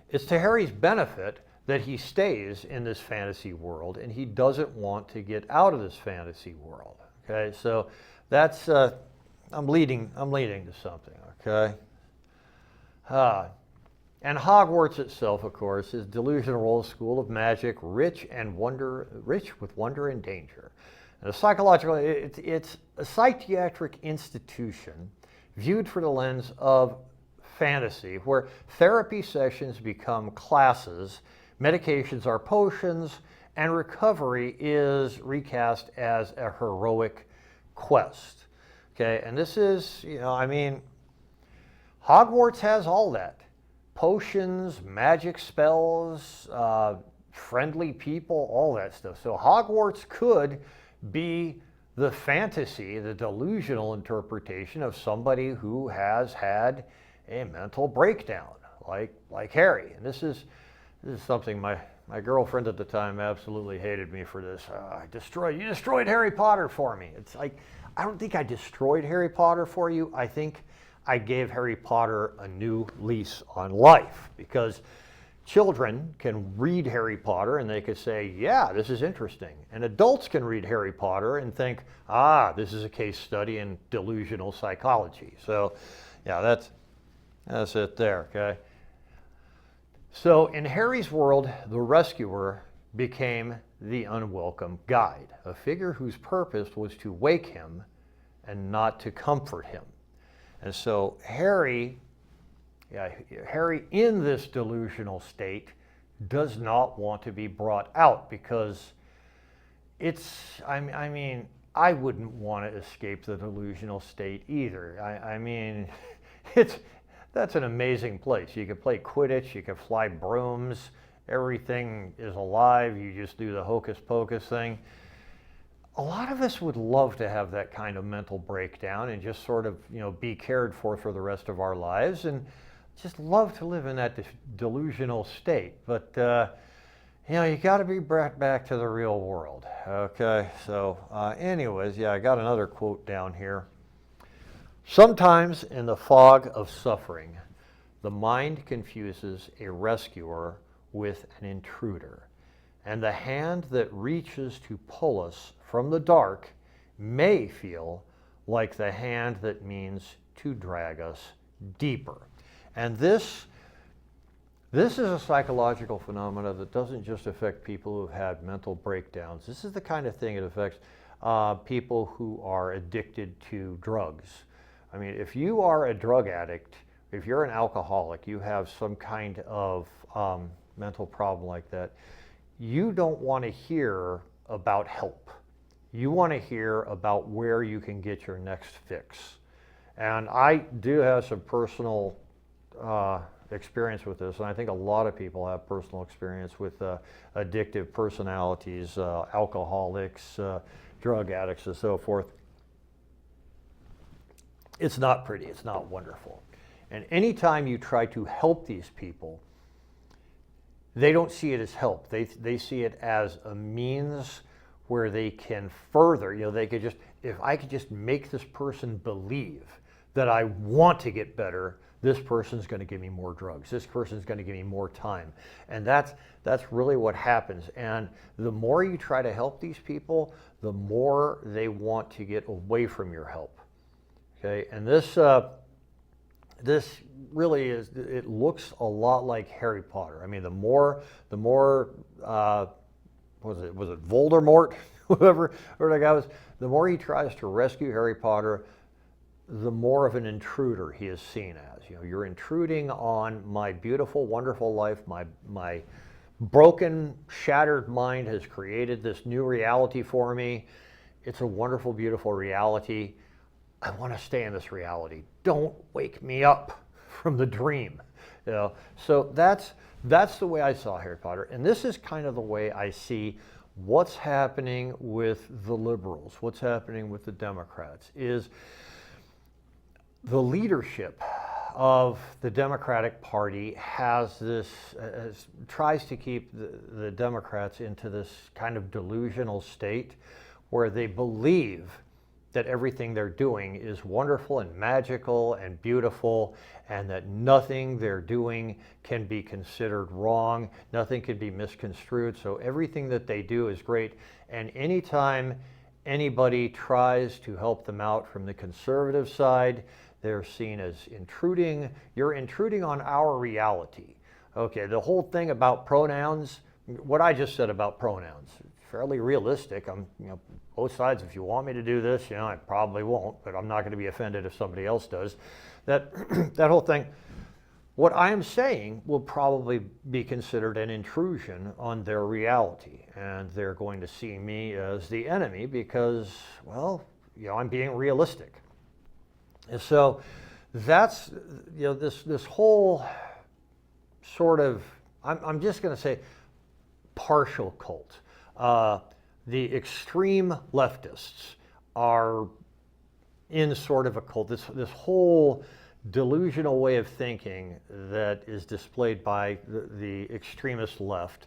it's to Harry's benefit that he stays in this fantasy world, and he doesn't want to get out of this fantasy world. Okay, so that's I'm leading to something. Okay. And Hogwarts itself, of course, is delusional school of magic, rich with wonder and danger. And it's a psychiatric institution viewed through the lens of fantasy, where therapy sessions become classes, medications are potions, and recovery is recast as a heroic quest. Okay, and this is, Hogwarts has all that. Potions, magic spells, friendly people, all that stuff. So Hogwarts could be the fantasy, the delusional interpretation of somebody who has had a mental breakdown, like Harry. And this is something my girlfriend at the time absolutely hated me for this. You destroyed Harry Potter for me. It's like, I don't think I destroyed Harry Potter for you. I think I gave Harry Potter a new lease on life, because children can read Harry Potter and they could say, yeah, this is interesting. And adults can read Harry Potter and think, this is a case study in delusional psychology. So yeah, that's it there, okay? So in Harry's world, the rescuer became the unwelcome guide, a figure whose purpose was to wake him and not to comfort him. And so Harry in this delusional state does not want to be brought out, because I wouldn't want to escape the delusional state either. That's an amazing place. You can play Quidditch, you can fly brooms, everything is alive, you just do the hocus pocus thing. A lot of us would love to have that kind of mental breakdown and just sort of, be cared for the rest of our lives, and just love to live in that delusional state. But, you got to be brought back to the real world. Okay, so anyways, I got another quote down here. Sometimes in the fog of suffering, the mind confuses a rescuer with an intruder, and the hand that reaches to pull us from the dark may feel like the hand that means to drag us deeper. And this is a psychological phenomenon that doesn't just affect people who have had mental breakdowns. This is the kind of thing that affects people who are addicted to drugs. If you are a drug addict if you're an alcoholic, you have some kind of mental problem like that, you don't want to hear about help. You want to hear about where you can get your next fix. And I do have some personal experience with this, and I think a lot of people have personal experience with addictive personalities, alcoholics, drug addicts, and so forth. It's not pretty, it's not wonderful. And anytime you try to help these people, they don't see it as help. They see it as a means where they can further, they could just, if I could just make this person believe that I want to get better, this person's going to give me more drugs. This person's going to give me more time. And that's really what happens. And the more you try to help these people, the more they want to get away from your help. Okay, and this really is, it looks a lot like Harry Potter. I mean, the more was it Voldemort, whoever that guy was, the more he tries to rescue Harry Potter, the more of an intruder he is seen as. You're intruding on my beautiful, wonderful life. My broken, shattered mind has created this new reality for me. It's a wonderful, beautiful reality. I want to stay in this reality. Don't wake me up from the dream. So that's the way I saw Harry Potter, and this is kind of the way I see what's happening with the liberals, what's happening with the Democrats, is the leadership of the Democratic Party has this, tries to keep the Democrats into this kind of delusional state where they believe that everything they're doing is wonderful and magical and beautiful, and that nothing they're doing can be considered wrong, nothing can be misconstrued, so everything that they do is great. And anytime anybody tries to help them out from the conservative side, they're seen as intruding. You're intruding on our reality. Okay, the whole thing about pronouns, what I just said about pronouns, fairly realistic. I'm, both sides, if you want me to do this, I probably won't, but I'm not going to be offended if somebody else does. That whole thing, what I am saying will probably be considered an intrusion on their reality, and they're going to see me as the enemy because, well, I'm being realistic. And so that's, this whole sort of, I'm just going to say partial cult. The extreme leftists are in sort of a cult, this whole delusional way of thinking that is displayed by the extremist left.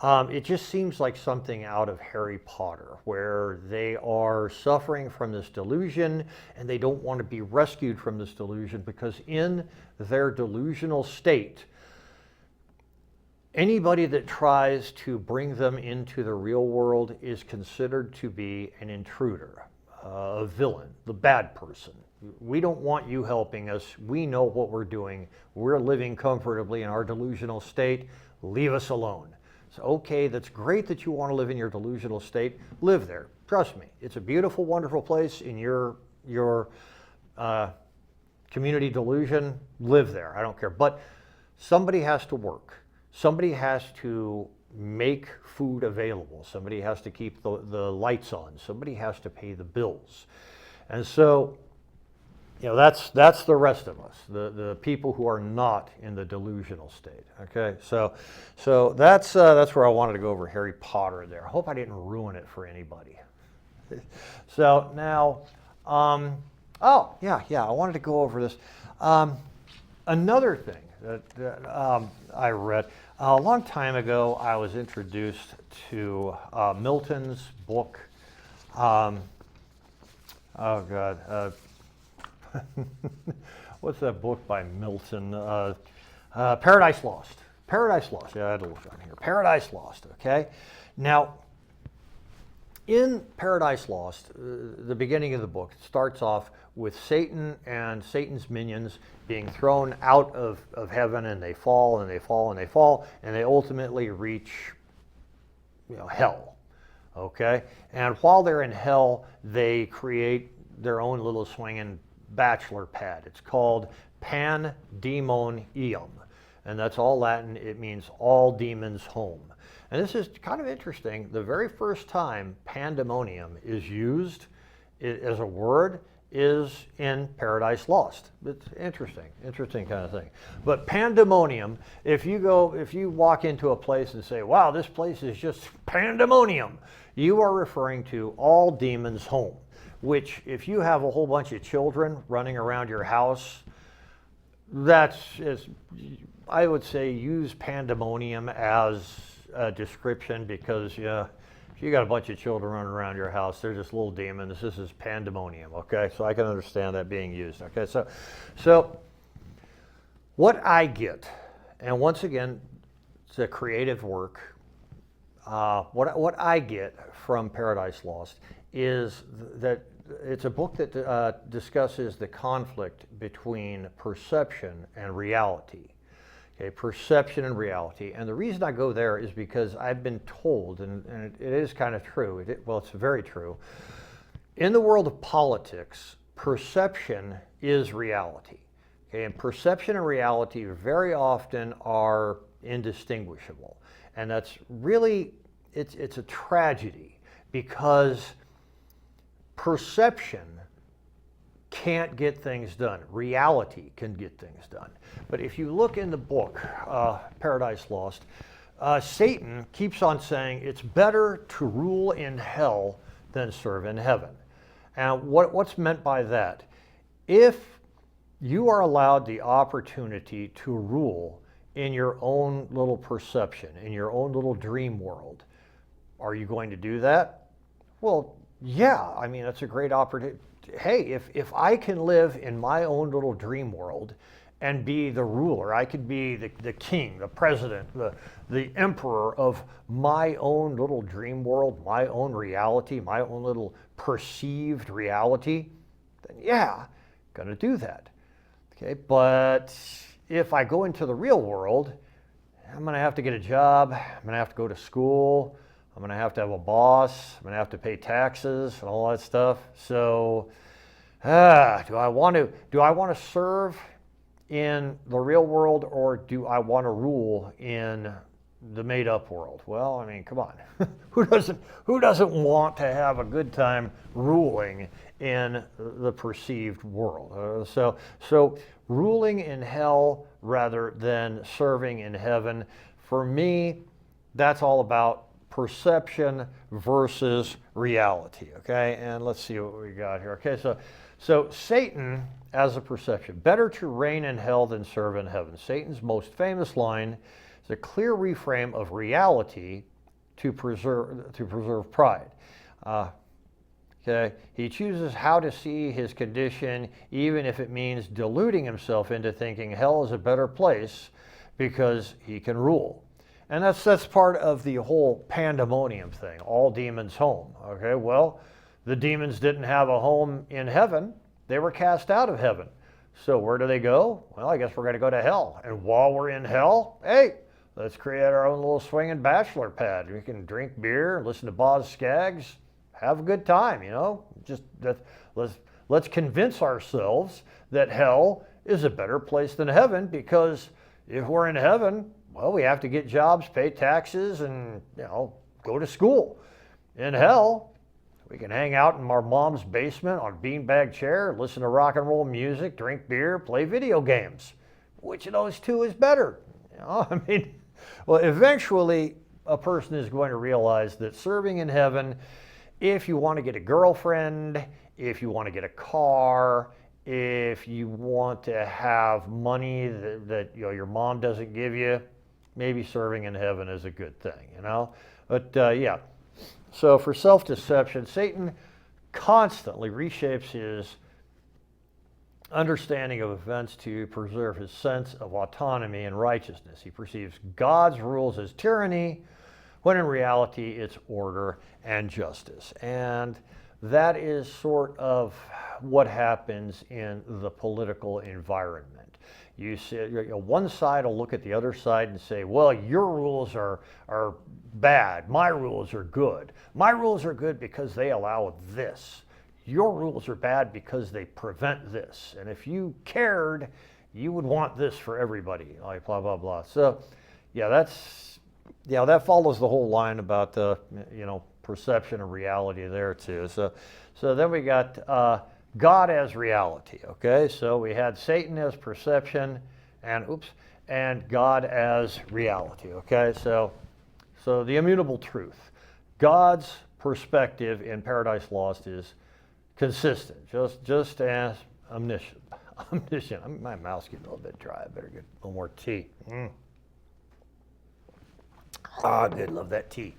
It just seems like something out of Harry Potter, where they are suffering from this delusion and they don't want to be rescued from this delusion because in their delusional state, anybody that tries to bring them into the real world is considered to be an intruder, a villain, the bad person. We don't want you helping us. We know what we're doing. We're living comfortably in our delusional state. Leave us alone. So, okay, that's great that you want to live in your delusional state. Live there. Trust me. It's a beautiful, wonderful place in your community delusion. Live there. I don't care. But somebody has to work. Somebody has to make food available. Somebody has to keep the lights on. Somebody has to pay the bills. And so, that's the rest of us, the people who are not in the delusional state. Okay, so that's where I wanted to go over Harry Potter there. I hope I didn't ruin it for anybody. So now, I wanted to go over this. Another thing that I read a long time ago, I was introduced to Milton's book. What's that book by Milton? Paradise Lost. Paradise Lost. Yeah, I had to look on here. Paradise Lost. Okay. Now, in Paradise Lost, the beginning of the book starts off with Satan and Satan's minions being thrown out of heaven, and they fall and they fall and they fall, and they ultimately reach, hell. Okay. And while they're in hell, they create their own little swinging bachelor pad. It's called pandemonium, and that's all Latin. It means all demons home. And this is kind of interesting. The very first time pandemonium is used as a word is in Paradise Lost. It's interesting kind of thing. But pandemonium, if you walk into a place and say, wow, this place is just pandemonium, you are referring to all demons home, which if you have a whole bunch of children running around your house, I would say use pandemonium as a description, because if you got a bunch of children running around your house, they're just little demons. This is pandemonium, okay? So I can understand that being used, okay? So what I get, and once again, it's a creative work, what I get from Paradise Lost is that it's a book that discusses the conflict between perception and reality. Okay, perception and reality. And the reason I go there is because I've been told, and it is kind of true, it's very true, in the world of politics, perception is reality. Okay, and perception and reality very often are indistinguishable. And that's really, it's a tragedy, because perception can't get things done. Reality can get things done. But if you look in the book, Paradise Lost, Satan keeps on saying it's better to rule in hell than serve in heaven. And what's meant by that? If you are allowed the opportunity to rule in your own little perception, in your own little dream world, are you going to do that? Well, yeah, I mean, that's a great opportunity. Hey, if I can live in my own little dream world and be the ruler, I could be the king, the president, the emperor of my own little dream world, my own reality, my own little perceived reality, then yeah, gonna do that. Okay, but if I go into the real world, I'm gonna have to get a job, I'm gonna have to go to school, I'm going to have a boss, I'm going to have to pay taxes and all that stuff. So, do I want to serve in the real world, or do I want to rule in the made-up world? Well, I mean, come on. Who doesn't want to have a good time ruling in the perceived world? So ruling in hell rather than serving in heaven, for me, that's all about perception versus reality, okay? And let's see what we got here. Okay, so Satan as a perception. Better to reign in hell than serve in heaven. Satan's most famous line is a clear reframe of reality to preserve pride. Okay, he chooses how to see his condition, even if it means deluding himself into thinking hell is a better place because he can rule. And that's part of the whole pandemonium thing, all demons home. Okay, well, the demons didn't have a home in heaven. They were cast out of heaven. So where do they go? Well, I guess we're going to go to hell. And while we're in hell, hey, let's create our own little swinging bachelor pad. We can drink beer, listen to Boz Scaggs, have a good time, you know. Let's convince ourselves that hell is a better place than heaven, because if we're in heaven, well, we have to get jobs, pay taxes, and, you know, go to school. In hell, we can hang out in our mom's basement on a beanbag chair, listen to rock and roll music, drink beer, play video games. Which of those two is better? You know, I mean, well, eventually a person is going to realize that serving in heaven, if you want to get a girlfriend, if you want to get a car, if you want to have money that you know, your mom doesn't give you, maybe serving in heaven is a good thing, you know? But yeah, so for self-deception, Satan constantly reshapes his understanding of events to preserve his sense of autonomy and righteousness. He perceives God's rules as tyranny, when in reality it's order and justice. And that is sort of what happens in the political environment. You see, you know, one side will look at the other side and say, well, your rules are bad. My rules are good. My rules are good because they allow this. your rules are bad because they prevent this. And if you cared, you would want this for everybody, like blah, blah, blah. So, yeah, that follows the whole line about the, perception of reality there too. So then we got God as reality, okay? So we had Satan as perception and God as reality, okay? So the immutable truth. God's perspective in Paradise Lost is consistent, just as omniscient. My mouth's getting a little bit dry. I better get a little more tea. I did love that tea.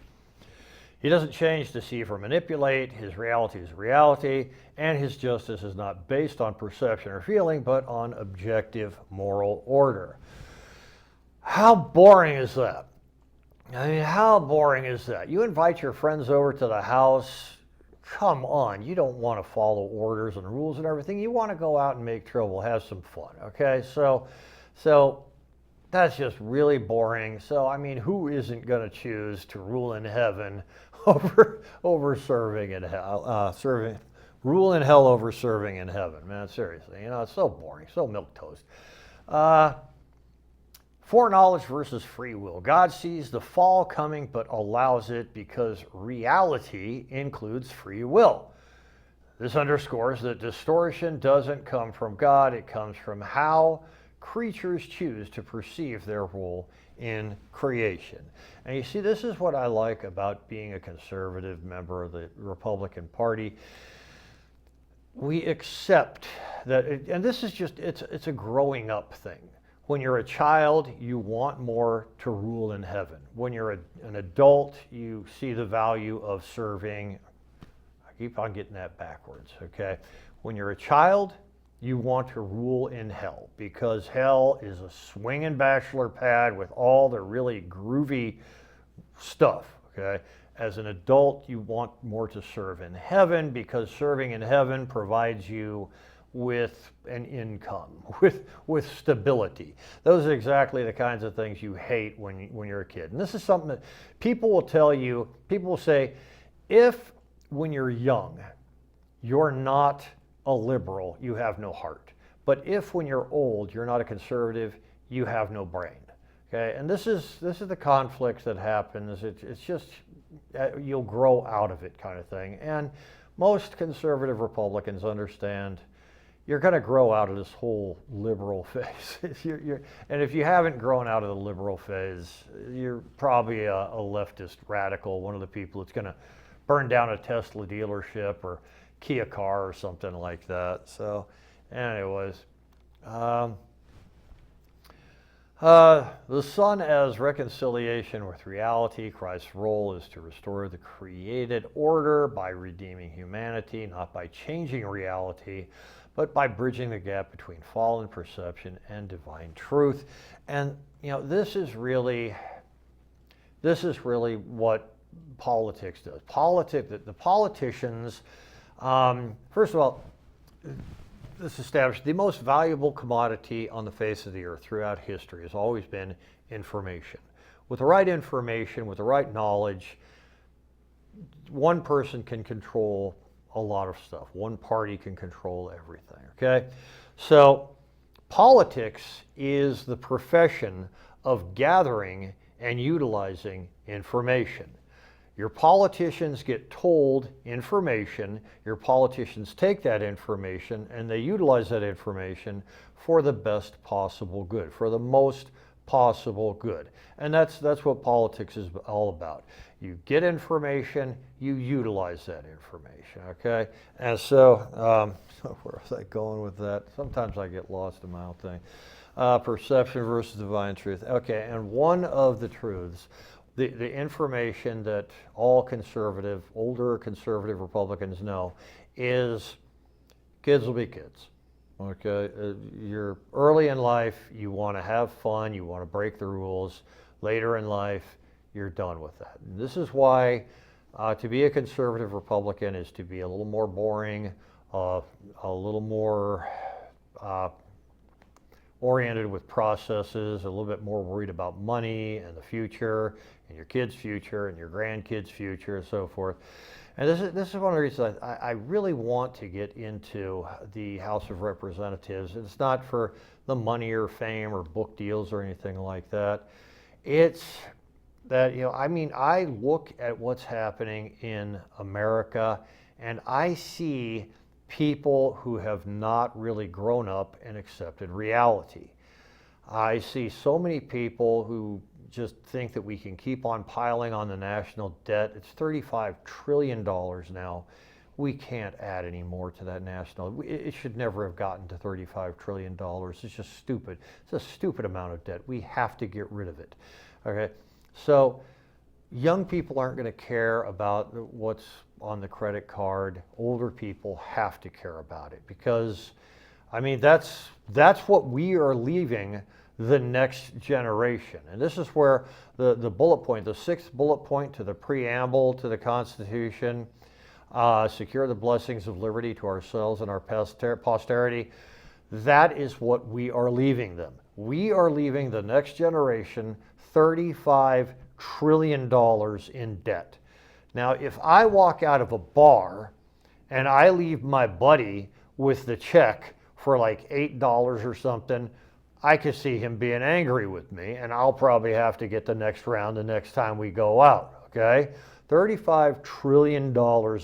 He doesn't change, deceive, or manipulate. His reality is reality, and his justice is not based on perception or feeling, but on objective moral order. How boring is that? I mean, how boring is that? You invite your friends over to the house. Come on, you don't want to follow orders and rules and everything. You want to go out and make trouble, have some fun, okay? So that's just really boring. So, I mean, who isn't going to choose to rule in heaven over serving in hell? Rule in hell over serving in heaven, man, seriously. It's so boring, so milquetoast. Foreknowledge versus free will. God sees the fall coming but allows it because reality includes free will. This underscores that distortion doesn't come from God, it comes from how creatures choose to perceive their role in creation. And you see, this is what I like about being a conservative member of the Republican Party. We accept that, and this is just, it's a growing up thing. When you're a child, you want more to rule in heaven. When you're an adult, you see the value of serving. I keep on getting that backwards, okay? When you're a child, you want to rule in hell because hell is a swinging bachelor pad with all the really groovy stuff, okay? As an adult, you want more to serve in heaven because serving in heaven provides you with an income, with stability. Those are exactly the kinds of things you hate when you're a kid. And this is something that people will tell you, people will say, if when you're young, you're not a liberal, you have no heart. But if when you're old, you're not a conservative, you have no brain. Okay, and this is the conflict that happens. It's just, you'll grow out of it kind of thing. And most conservative Republicans understand you're going to grow out of this whole liberal phase. And if you haven't grown out of the liberal phase, you're probably a leftist radical, one of the people that's going to burn down a Tesla dealership or Kia car or something like that. So anyways, the Son as reconciliation with reality. Christ's role is to restore the created order by redeeming humanity, not by changing reality, but by bridging the gap between fallen perception and divine truth. And this is really what politics does. The politicians, first of all, this established the most valuable commodity on the face of the earth throughout history has always been information. With the right information, with the right knowledge, one person can control a lot of stuff. One party can control everything, okay? So politics is the profession of gathering and utilizing information. Your politicians get told information, your politicians take that information, and they utilize that information for the best possible good, for the most possible good. And that's what politics is all about. You get information, you utilize that information, okay? And so, where was I going with that? Sometimes I get lost in my own thing. Perception versus divine truth. Okay, and one of the truths, the information that all older conservative Republicans know is kids will be kids. Okay, you're early in life, you want to have fun, you want to break the rules. Later in life, you're done with that. And this is why to be a conservative Republican is to be a little more boring, a little more oriented with processes, a little bit more worried about money and the future and your kids' future and your grandkids' future and so forth. And this is one of the reasons I really want to get into the House of Representatives. It's not for the money or fame or book deals or anything like that. It's that, I mean, I look at what's happening in America and I see people who have not really grown up and accepted reality. I see so many people who just think that we can keep on piling on the national debt. It's $35 trillion now. We can't add any more to that national. It should never have gotten to $35 trillion. It's just stupid. It's a stupid amount of debt. We have to get rid of it. Okay, so young people aren't going to care about what's on the credit card. Older people have to care about it because, I mean, that's what we are leaving the next generation. And this is where the bullet point, the sixth bullet point to the preamble to the Constitution, secure the blessings of liberty to ourselves and our posterity, that is what we are leaving them. We are leaving the next generation $35 trillion in debt. Now, if I walk out of a bar and I leave my buddy with the check for like $8 or something, I could see him being angry with me, and I'll probably have to get the next round the next time we go out, okay? $35 trillion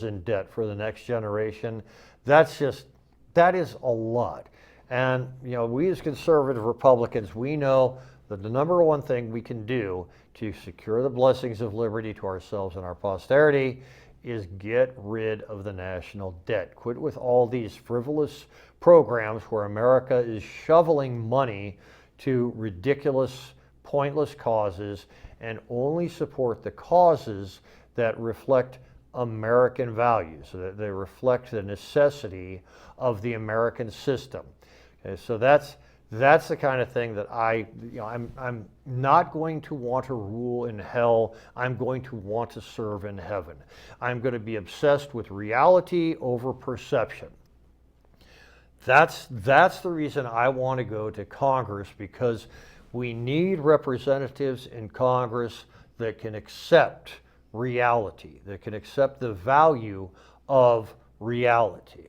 in debt for the next generation. That is a lot. And, we as conservative Republicans, we know that the number one thing we can do to secure the blessings of liberty to ourselves and our posterity is get rid of the national debt. Quit with all these frivolous programs where America is shoveling money to ridiculous, pointless causes and only support the causes that reflect American values, so that they reflect the necessity of the American system. Okay, so that's the kind of thing that I'm not going to want to rule in hell. I'm going to want to serve in heaven. I'm going to be obsessed with reality over perception. That's the reason I want to go to Congress, because we need representatives in Congress that can accept reality, that can accept the value of reality.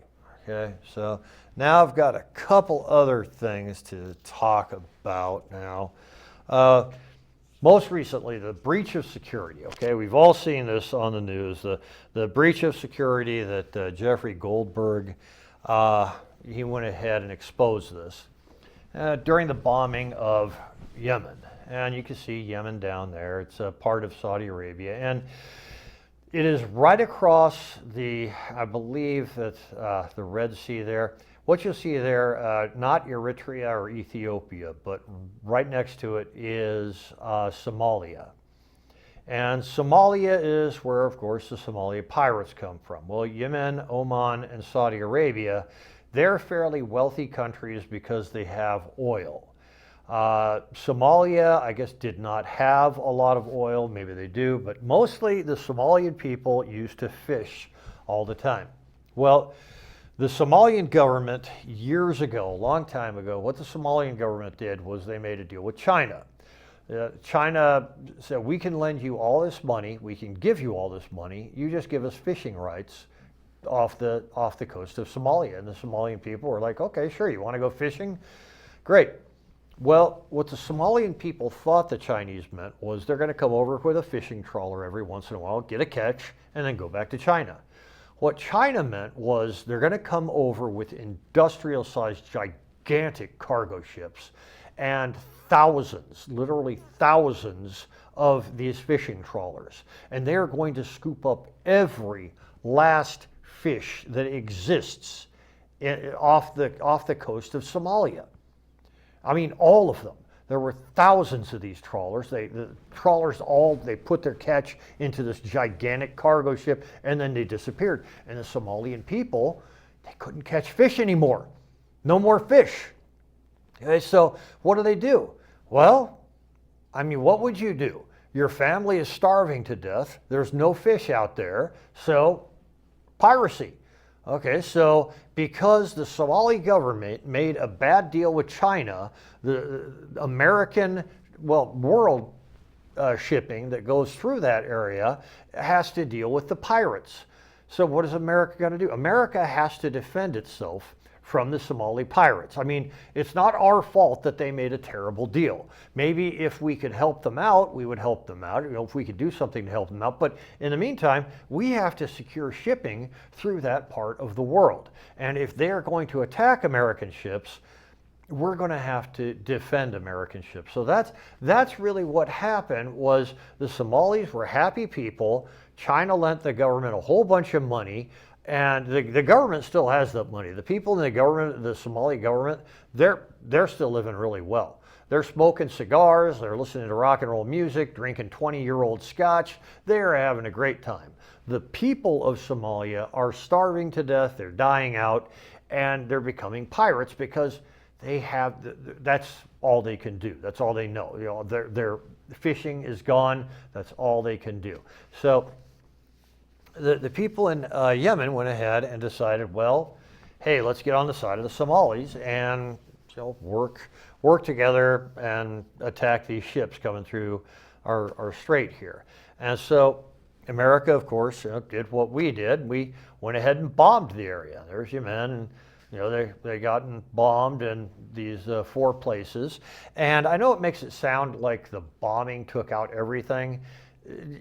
Okay, so now I've got a couple other things to talk about now. Most recently, the breach of security. Okay, we've all seen this on the news. The breach of security that Jeffrey Goldberg, he went ahead and exposed this during the bombing of Yemen. And you can see Yemen down there. It's a part of Saudi Arabia. And it is right across I believe that's the Red Sea there. What you'll see there, not Eritrea or Ethiopia, but right next to it is Somalia. And Somalia is where, of course, the Somali pirates come from. Well, Yemen, Oman, and Saudi Arabia, they're fairly wealthy countries because they have oil. Somalia, I guess, did not have a lot of oil. Maybe they do, but mostly the Somalian people used to fish all the time. Well, the Somalian government years ago, a long time ago, what the Somalian government did was they made a deal with China. China said, we can lend you all this money, we can give you all this money, you just give us fishing rights off the coast of Somalia. And the Somalian people were like, okay, sure, you want to go fishing? Great. Well, what the Somalian people thought the Chinese meant was they're going to come over with a fishing trawler every once in a while, get a catch, and then go back to China. What China meant was they're going to come over with industrial-sized, gigantic cargo ships and thousands, literally thousands of these fishing trawlers. And they're going to scoop up every last fish that exists off the coast of Somalia. I mean, all of them. There were thousands of these trawlers. The trawlers they put their catch into this gigantic cargo ship, and then they disappeared. And the Somalian people, they couldn't catch fish anymore. No more fish. Okay, so what do? Well, I mean, what would you do? Your family is starving to death. There's no fish out there, so piracy. Okay, so because the Somali government made a bad deal with China, the American, world shipping that goes through that area has to deal with the pirates. So what does America got to do? America has to defend itself from the Somali pirates. I mean, it's not our fault that they made a terrible deal. Maybe if we could help them out, we would help them out, if we could do something to help them out. But in the meantime, we have to secure shipping through that part of the world. And if they're going to attack American ships, we're going to have to defend American ships. So that's really what happened. Was the Somalis were happy people. China lent the government a whole bunch of money. And the government still has that money. The people in the government, the Somali government, they're still living really well. They're smoking cigars, they're listening to rock and roll music, drinking 20-year-old scotch. They're having a great time. The people of Somalia are starving to death, they're dying out, and they're becoming pirates because that's all they can do. That's all they know. Their fishing is gone. That's all they can do. So the people in Yemen went ahead and decided, well, hey, let's get on the side of the Somalis and work together and attack these ships coming through our strait here. And so America, of course, did what we did. We went ahead and bombed the area. There's Yemen, and they gotten bombed in these 4 places. And I know it makes it sound like the bombing took out everything.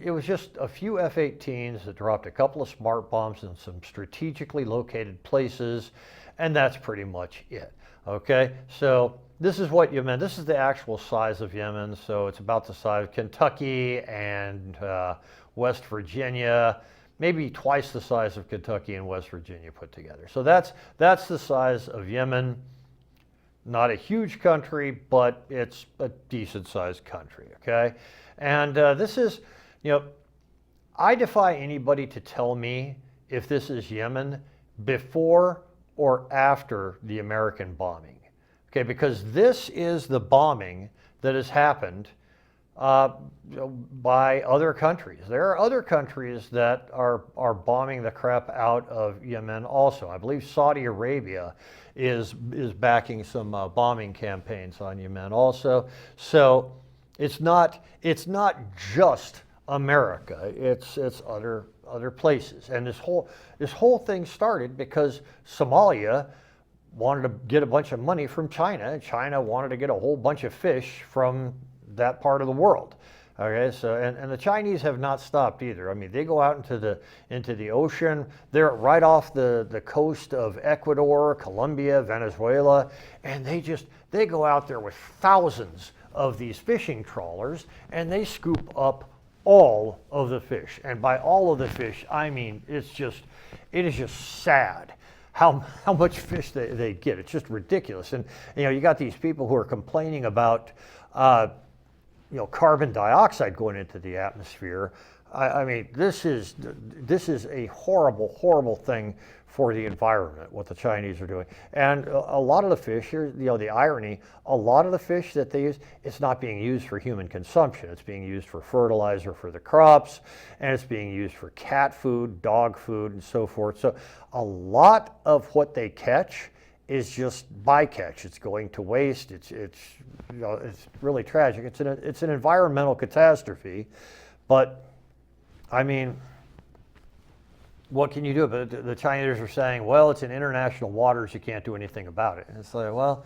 It was just a few F-18s that dropped a couple of smart bombs in some strategically located places, and that's pretty much it. Okay, so this is what Yemen, this is the actual size of Yemen, so it's about the size of Kentucky and West Virginia, maybe twice the size of Kentucky and West Virginia put together. So that's the size of Yemen. Not a huge country, but it's a decent sized country, okay? And this is, I defy anybody to tell me if this is Yemen before or after the American bombing, okay? Because this is the bombing that has happened by other countries. There are other countries that are bombing the crap out of Yemen also. I believe Saudi Arabia is backing some bombing campaigns on Yemen also. So it's not just America. It's other places. And this whole thing started because Somalia wanted to get a bunch of money from China, and China wanted to get a whole bunch of fish from that part of the world. Okay, so and the Chinese have not stopped either. I mean, they go out into the ocean. They're right off the coast of Ecuador, Colombia, Venezuela, and they go out there with thousands of these fishing trawlers, and they scoop up all of the fish. And by all of the fish, I mean it is just sad how much fish they get. It's just ridiculous. And you got these people who are complaining about carbon dioxide going into the atmosphere. I mean, this is a horrible, horrible thing for the environment, what the Chinese are doing. And a lot of the fish, here, the irony, a lot of the fish that they use, it's not being used for human consumption. It's being used for fertilizer for the crops, and it's being used for cat food, dog food, and so forth. So a lot of what they catch is just bycatch. It's going to waste. It's really tragic. It's an environmental catastrophe, but I mean, what can you do? But the Chinese are saying, well, it's in international waters, you can't do anything about it. And it's like, well,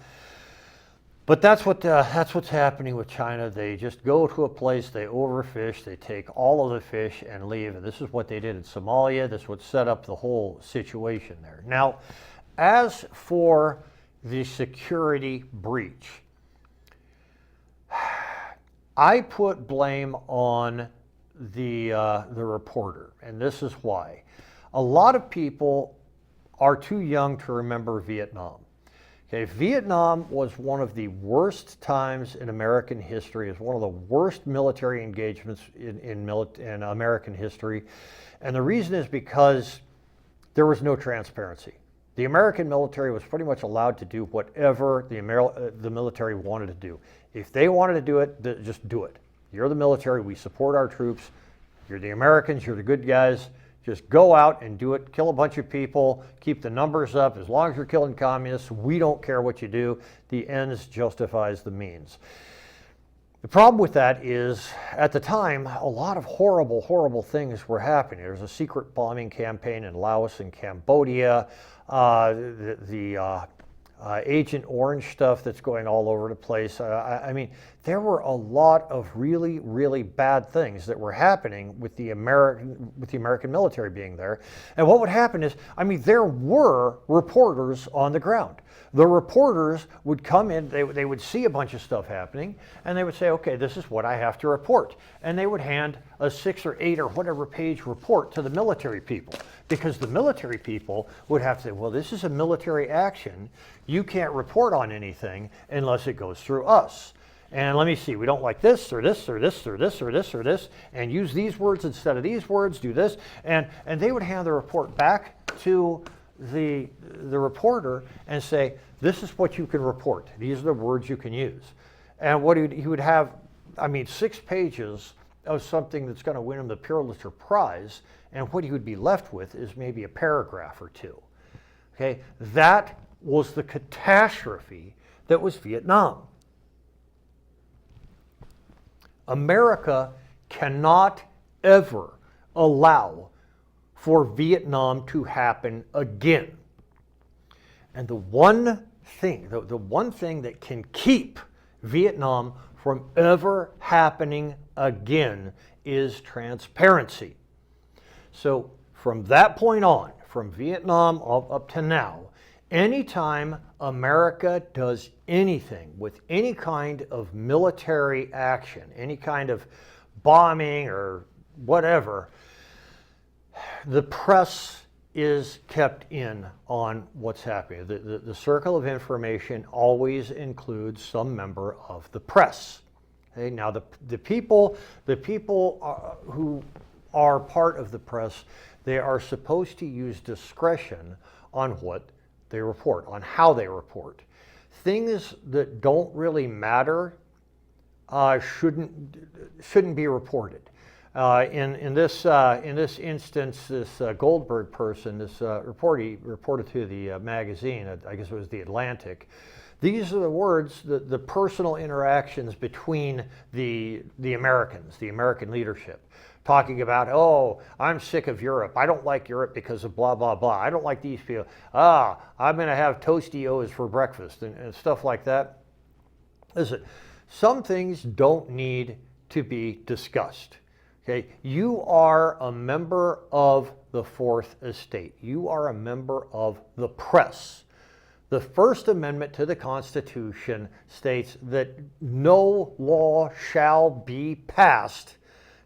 but that's what's happening with China. They just go to a place, they overfish, they take all of the fish and leave. And this is what they did in Somalia. This would set up the whole situation there. Now, as for the security breach, I put blame on the reporter, and this is why. A lot of people are too young to remember Vietnam. Okay, Vietnam was one of the worst times in American history. It's one of the worst military engagements in American history, and the reason is because there was no transparency. The American military was pretty much allowed to do whatever the military wanted to do. If they wanted to do it, just do it. You're the military, we support our troops, you're the Americans, you're the good guys, just go out and do it, kill a bunch of people, keep the numbers up. As long as you're killing communists, we don't care what you do. The ends justifies the means. The problem with that is, at the time, a lot of horrible, horrible things were happening. There was a secret bombing campaign in Laos and Cambodia, the Agent Orange stuff that's going all over the place. I mean, there were a lot of really, really bad things that were happening with the American military being there. And what would happen is, I mean, there were reporters on the ground. The reporters would come in, they would see a bunch of stuff happening, and they would say, okay, this is what I have to report. And they would hand a 6 or 8 or whatever page report to the military people, because the military people would have to say, well, this is a military action. You can't report on anything unless it goes through us. And let me see, we don't like this or this or this or this or this or this, and use these words instead of these words, do this. And they would hand the report back to the reporter and say, this is what you can report. These are the words you can use. And what he would have, I mean, 6 pages of something that's going to win him the Pulitzer Prize, and what he would be left with is maybe a paragraph or 2. Okay, that was the catastrophe that was Vietnam. America cannot ever allow for Vietnam to happen again. And the one thing that can keep Vietnam from ever happening again is transparency. So from that point on, from Vietnam up to now, anytime America does anything with any kind of military action, any kind of bombing or whatever, the press is kept in on what's happening. The circle of information always includes some member of the press. Okay? Now, the people who are part of the press, they are supposed to use discretion on what they report, on how they report. Things that don't really matter shouldn't be reported. In this instance, this Goldberg person, this reported to the magazine, I guess it was The Atlantic. These are the words, the personal interactions between the Americans, the American leadership, talking about, oh, I'm sick of Europe. I don't like Europe because of blah, blah, blah. I don't like these people. I'm going to have Tostios for breakfast and stuff like that. Listen, some things don't need to be discussed. Okay, you are a member of the Fourth Estate. You are a member of the press. The First Amendment to the Constitution states that no law shall be passed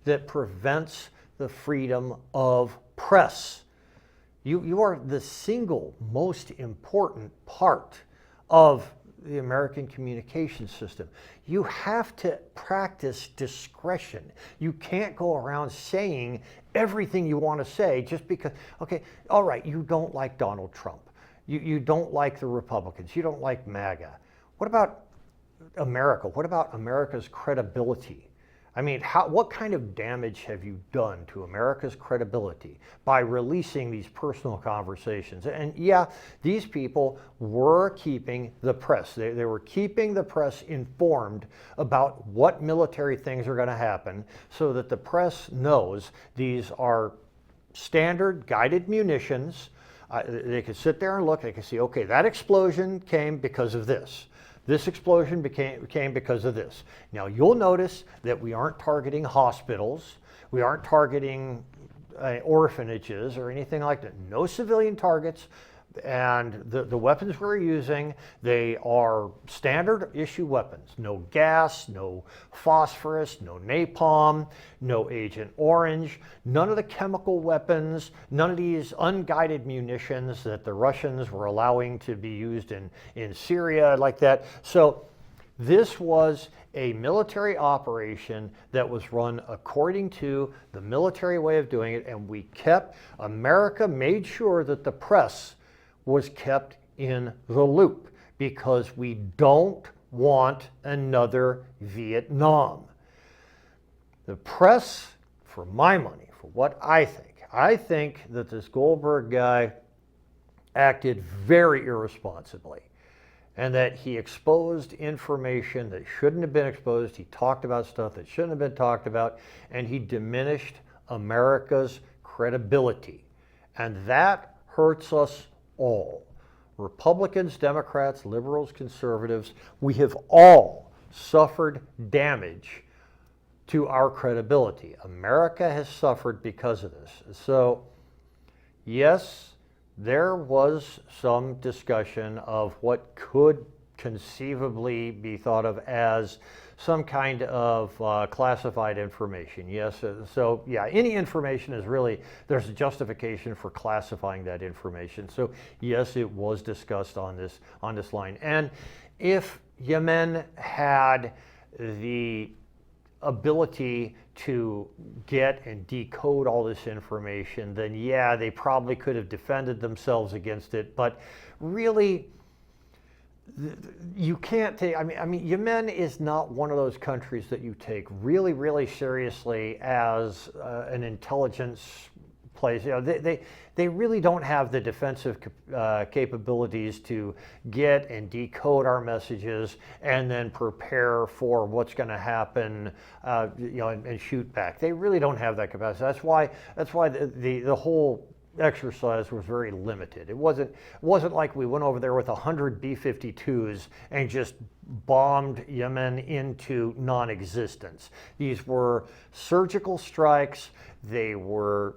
that prevents the freedom of press. You are the single most important part of the American communication system. You have to practice discretion. You can't go around saying everything you want to say just because, okay, all right, you don't like Donald Trump. You don't like the Republicans. You don't like MAGA. What about America? What about America's credibility? I mean, what kind of damage have you done to America's credibility by releasing these personal conversations? And yeah, these people were keeping the press. They were keeping the press informed about what military things are going to happen so that the press knows these are standard guided munitions. They could sit there and look, they could see, okay, that explosion came because of this. This explosion came because of this. Now, you'll notice that we aren't targeting hospitals. We aren't targeting orphanages or anything like that. No civilian targets. And the weapons we're using, they are standard issue weapons. No gas, no phosphorus, no napalm, no Agent Orange, none of the chemical weapons, none of these unguided munitions that the Russians were allowing to be used in Syria like that. So this was a military operation that was run according to the military way of doing it, and America made sure that the press was kept in the loop because we don't want another Vietnam. The press, for my money, for what I think that this Goldberg guy acted very irresponsibly. and that he exposed information that shouldn't have been exposed. He talked about stuff that shouldn't have been talked about, and he diminished America's credibility. And that hurts us all. Republicans, Democrats, liberals, conservatives, we have all suffered damage to our credibility. America has suffered because of this. So, yes, there was some discussion of what could conceivably be thought of as some kind of classified information. Yes, so yeah, any information is really, there's a justification for classifying that information. So yes, it was discussed on this line. And if Yemen had the ability to get and decode all this information, then yeah, they probably could have defended themselves against it. But really, you can't take, I mean, Yemen is not one of those countries that you take really, really seriously as an intelligence place. You know, they really don't have the defensive capabilities to get and decode our messages and then prepare for what's going to happen, you know, and shoot back. They really don't have that capacity. That's why the whole exercise was very limited. It wasn't like we went over there with 100 B-52s and just bombed Yemen into non-existence. These were surgical strikes. They were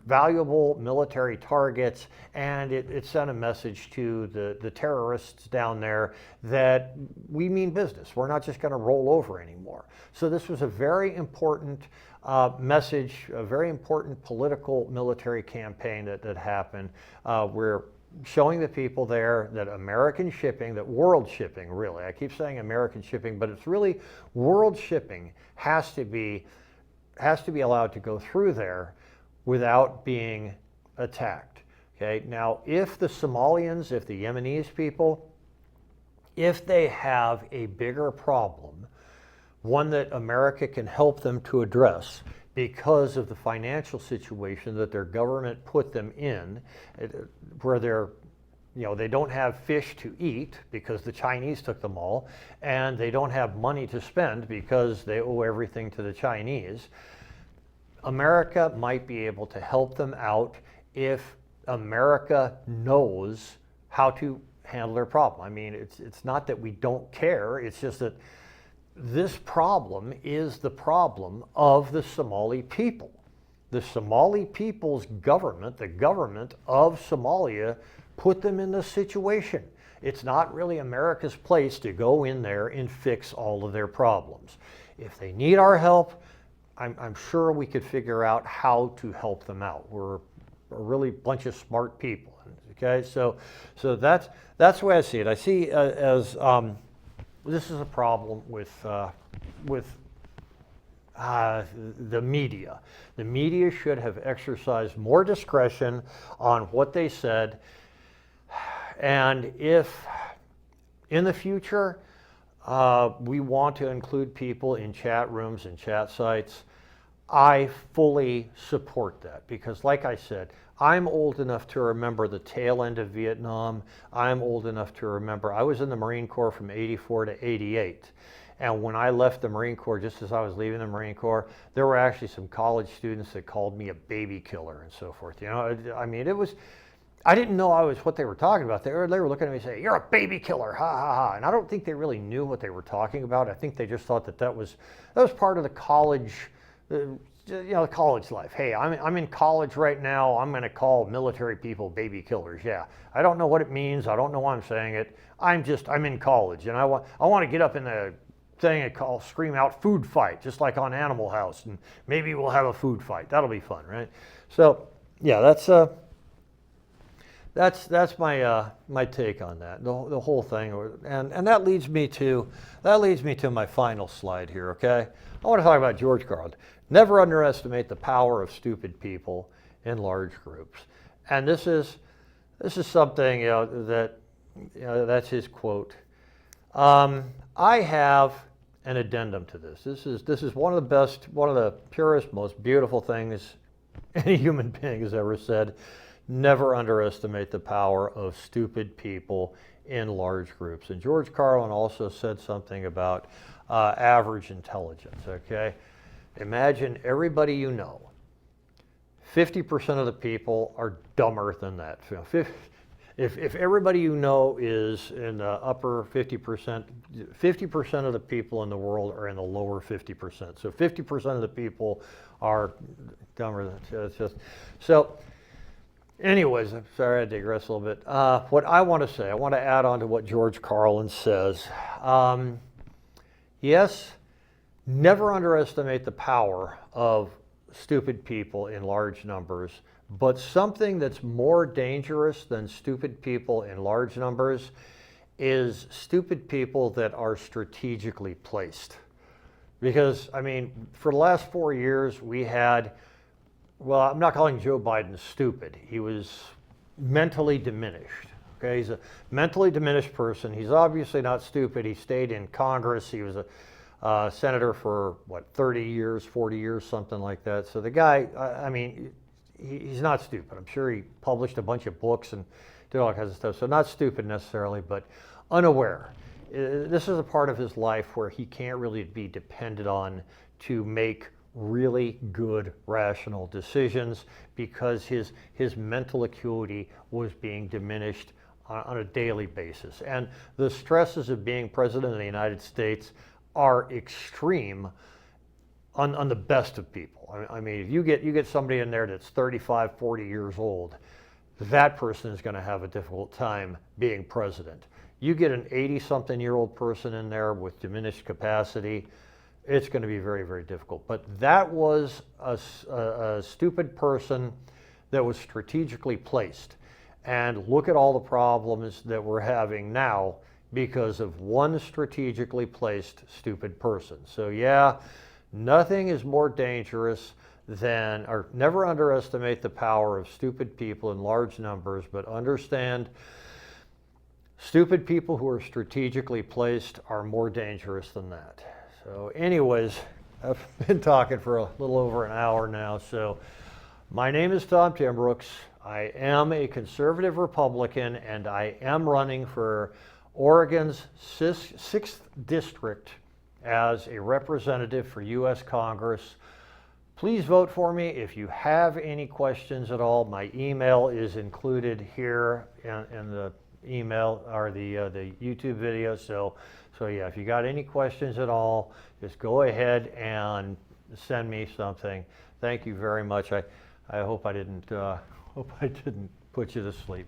valuable military targets, and it sent a message to the terrorists down there that we mean business. We're not just going to roll over anymore. So this was a very important message, a very important political military campaign that happened. We're showing the people there that American shipping, that world shipping, really, I keep saying American shipping, but it's really world shipping has to be allowed to go through there without being attacked. Okay, now if the Somalians, if the Yemenis people, if they have a bigger problem, one that America can help them to address because of the financial situation that their government put them in, where they're, you know, they don't have fish to eat because the Chinese took them all, and they don't have money to spend because they owe everything to the Chinese. America might be able to help them out if America knows how to handle their problem. I mean, it's not that we don't care, it's just that this problem is the problem of the Somali people. The Somali people's government, the government of Somalia, put them in this situation. It's not really America's place to go in there and fix all of their problems. If they need our help, I'm sure we could figure out how to help them out. We're a really bunch of smart people. Okay, so that's the way I see it. I see as this is a problem with the media. The media should have exercised more discretion on what they said. And if in the future we want to include people in chat rooms and chat sites, I fully support that, because like I said, I'm old enough to remember the tail end of Vietnam. I'm old enough to remember, I was in the Marine Corps from '84 to '88. And when I left the Marine Corps, just as I was leaving the Marine Corps, there were actually some college students that called me a baby killer and so forth. You know, I mean, it was, I didn't know I was what they were talking about. They were looking at me and saying, "You're a baby killer, ha ha ha." And I don't think they really knew what they were talking about. I think they just thought that was part of the college, you know, college life. Hey, I'm in college right now. I'm going to call military people baby killers. Yeah, I don't know what it means. I don't know why I'm saying it. I'm in college, and I want to get up in the thing and scream out food fight, just like on Animal House, and maybe we'll have a food fight. That'll be fun, right? So yeah, that's my take on that, the whole thing, and that leads me to my final slide here. Okay, I want to talk about George Carlin. Never underestimate the power of stupid people in large groups, and this is something, you know, that, you know, that's his quote. I have an addendum to this. This is one of the best, one of the purest, most beautiful things any human being has ever said. never underestimate the power of stupid people in large groups. And George Carlin also said something about average intelligence, okay? Imagine everybody you know, 50% of the people are dumber than that. If everybody you know is in the upper 50%, 50% of the people in the world are in the lower 50%. So 50% of the people are dumber than it's just. So anyways, I'm sorry I digress a little bit. What I want to say, I want to add on to what George Carlin says. Yes, never underestimate the power of stupid people in large numbers, but something that's more dangerous than stupid people in large numbers is stupid people that are strategically placed. Because, I mean, for the last 4 years, we had, well, I'm not calling Joe Biden stupid. He was mentally diminished. Okay, he's a mentally diminished person. He's obviously not stupid. He stayed in Congress. He was a senator for, what, 30 years, 40 years, something like that. So the guy, I mean, he's not stupid. I'm sure he published a bunch of books and did all kinds of stuff. So not stupid necessarily, but unaware. This is a part of his life where he can't really be depended on to make really good, rational decisions because his mental acuity was being diminished on a daily basis. And the stresses of being president of the United States are extreme on the best of people. I mean, if you get somebody in there that's 35, 40 years old, that person is going to have a difficult time being president. You get an 80-something-year-old person in there with diminished capacity, it's going to be very, very difficult. But that was a stupid person that was strategically placed. And look at all the problems that we're having now because of one strategically placed stupid person. So yeah, nothing is more dangerous than, or never underestimate the power of stupid people in large numbers, but understand stupid people who are strategically placed are more dangerous than that. So anyways, I've been talking for a little over an hour now. So my name is Tom Timbrooks. I am a conservative Republican and I am running for Oregon's 6th district as a representative for U.S. Congress. Please vote for me. If you have any questions at all, my email is included here in the email or the YouTube video. So yeah, if you got any questions at all, just go ahead and send me something. Thank you very much. I hope I didn't put you to sleep.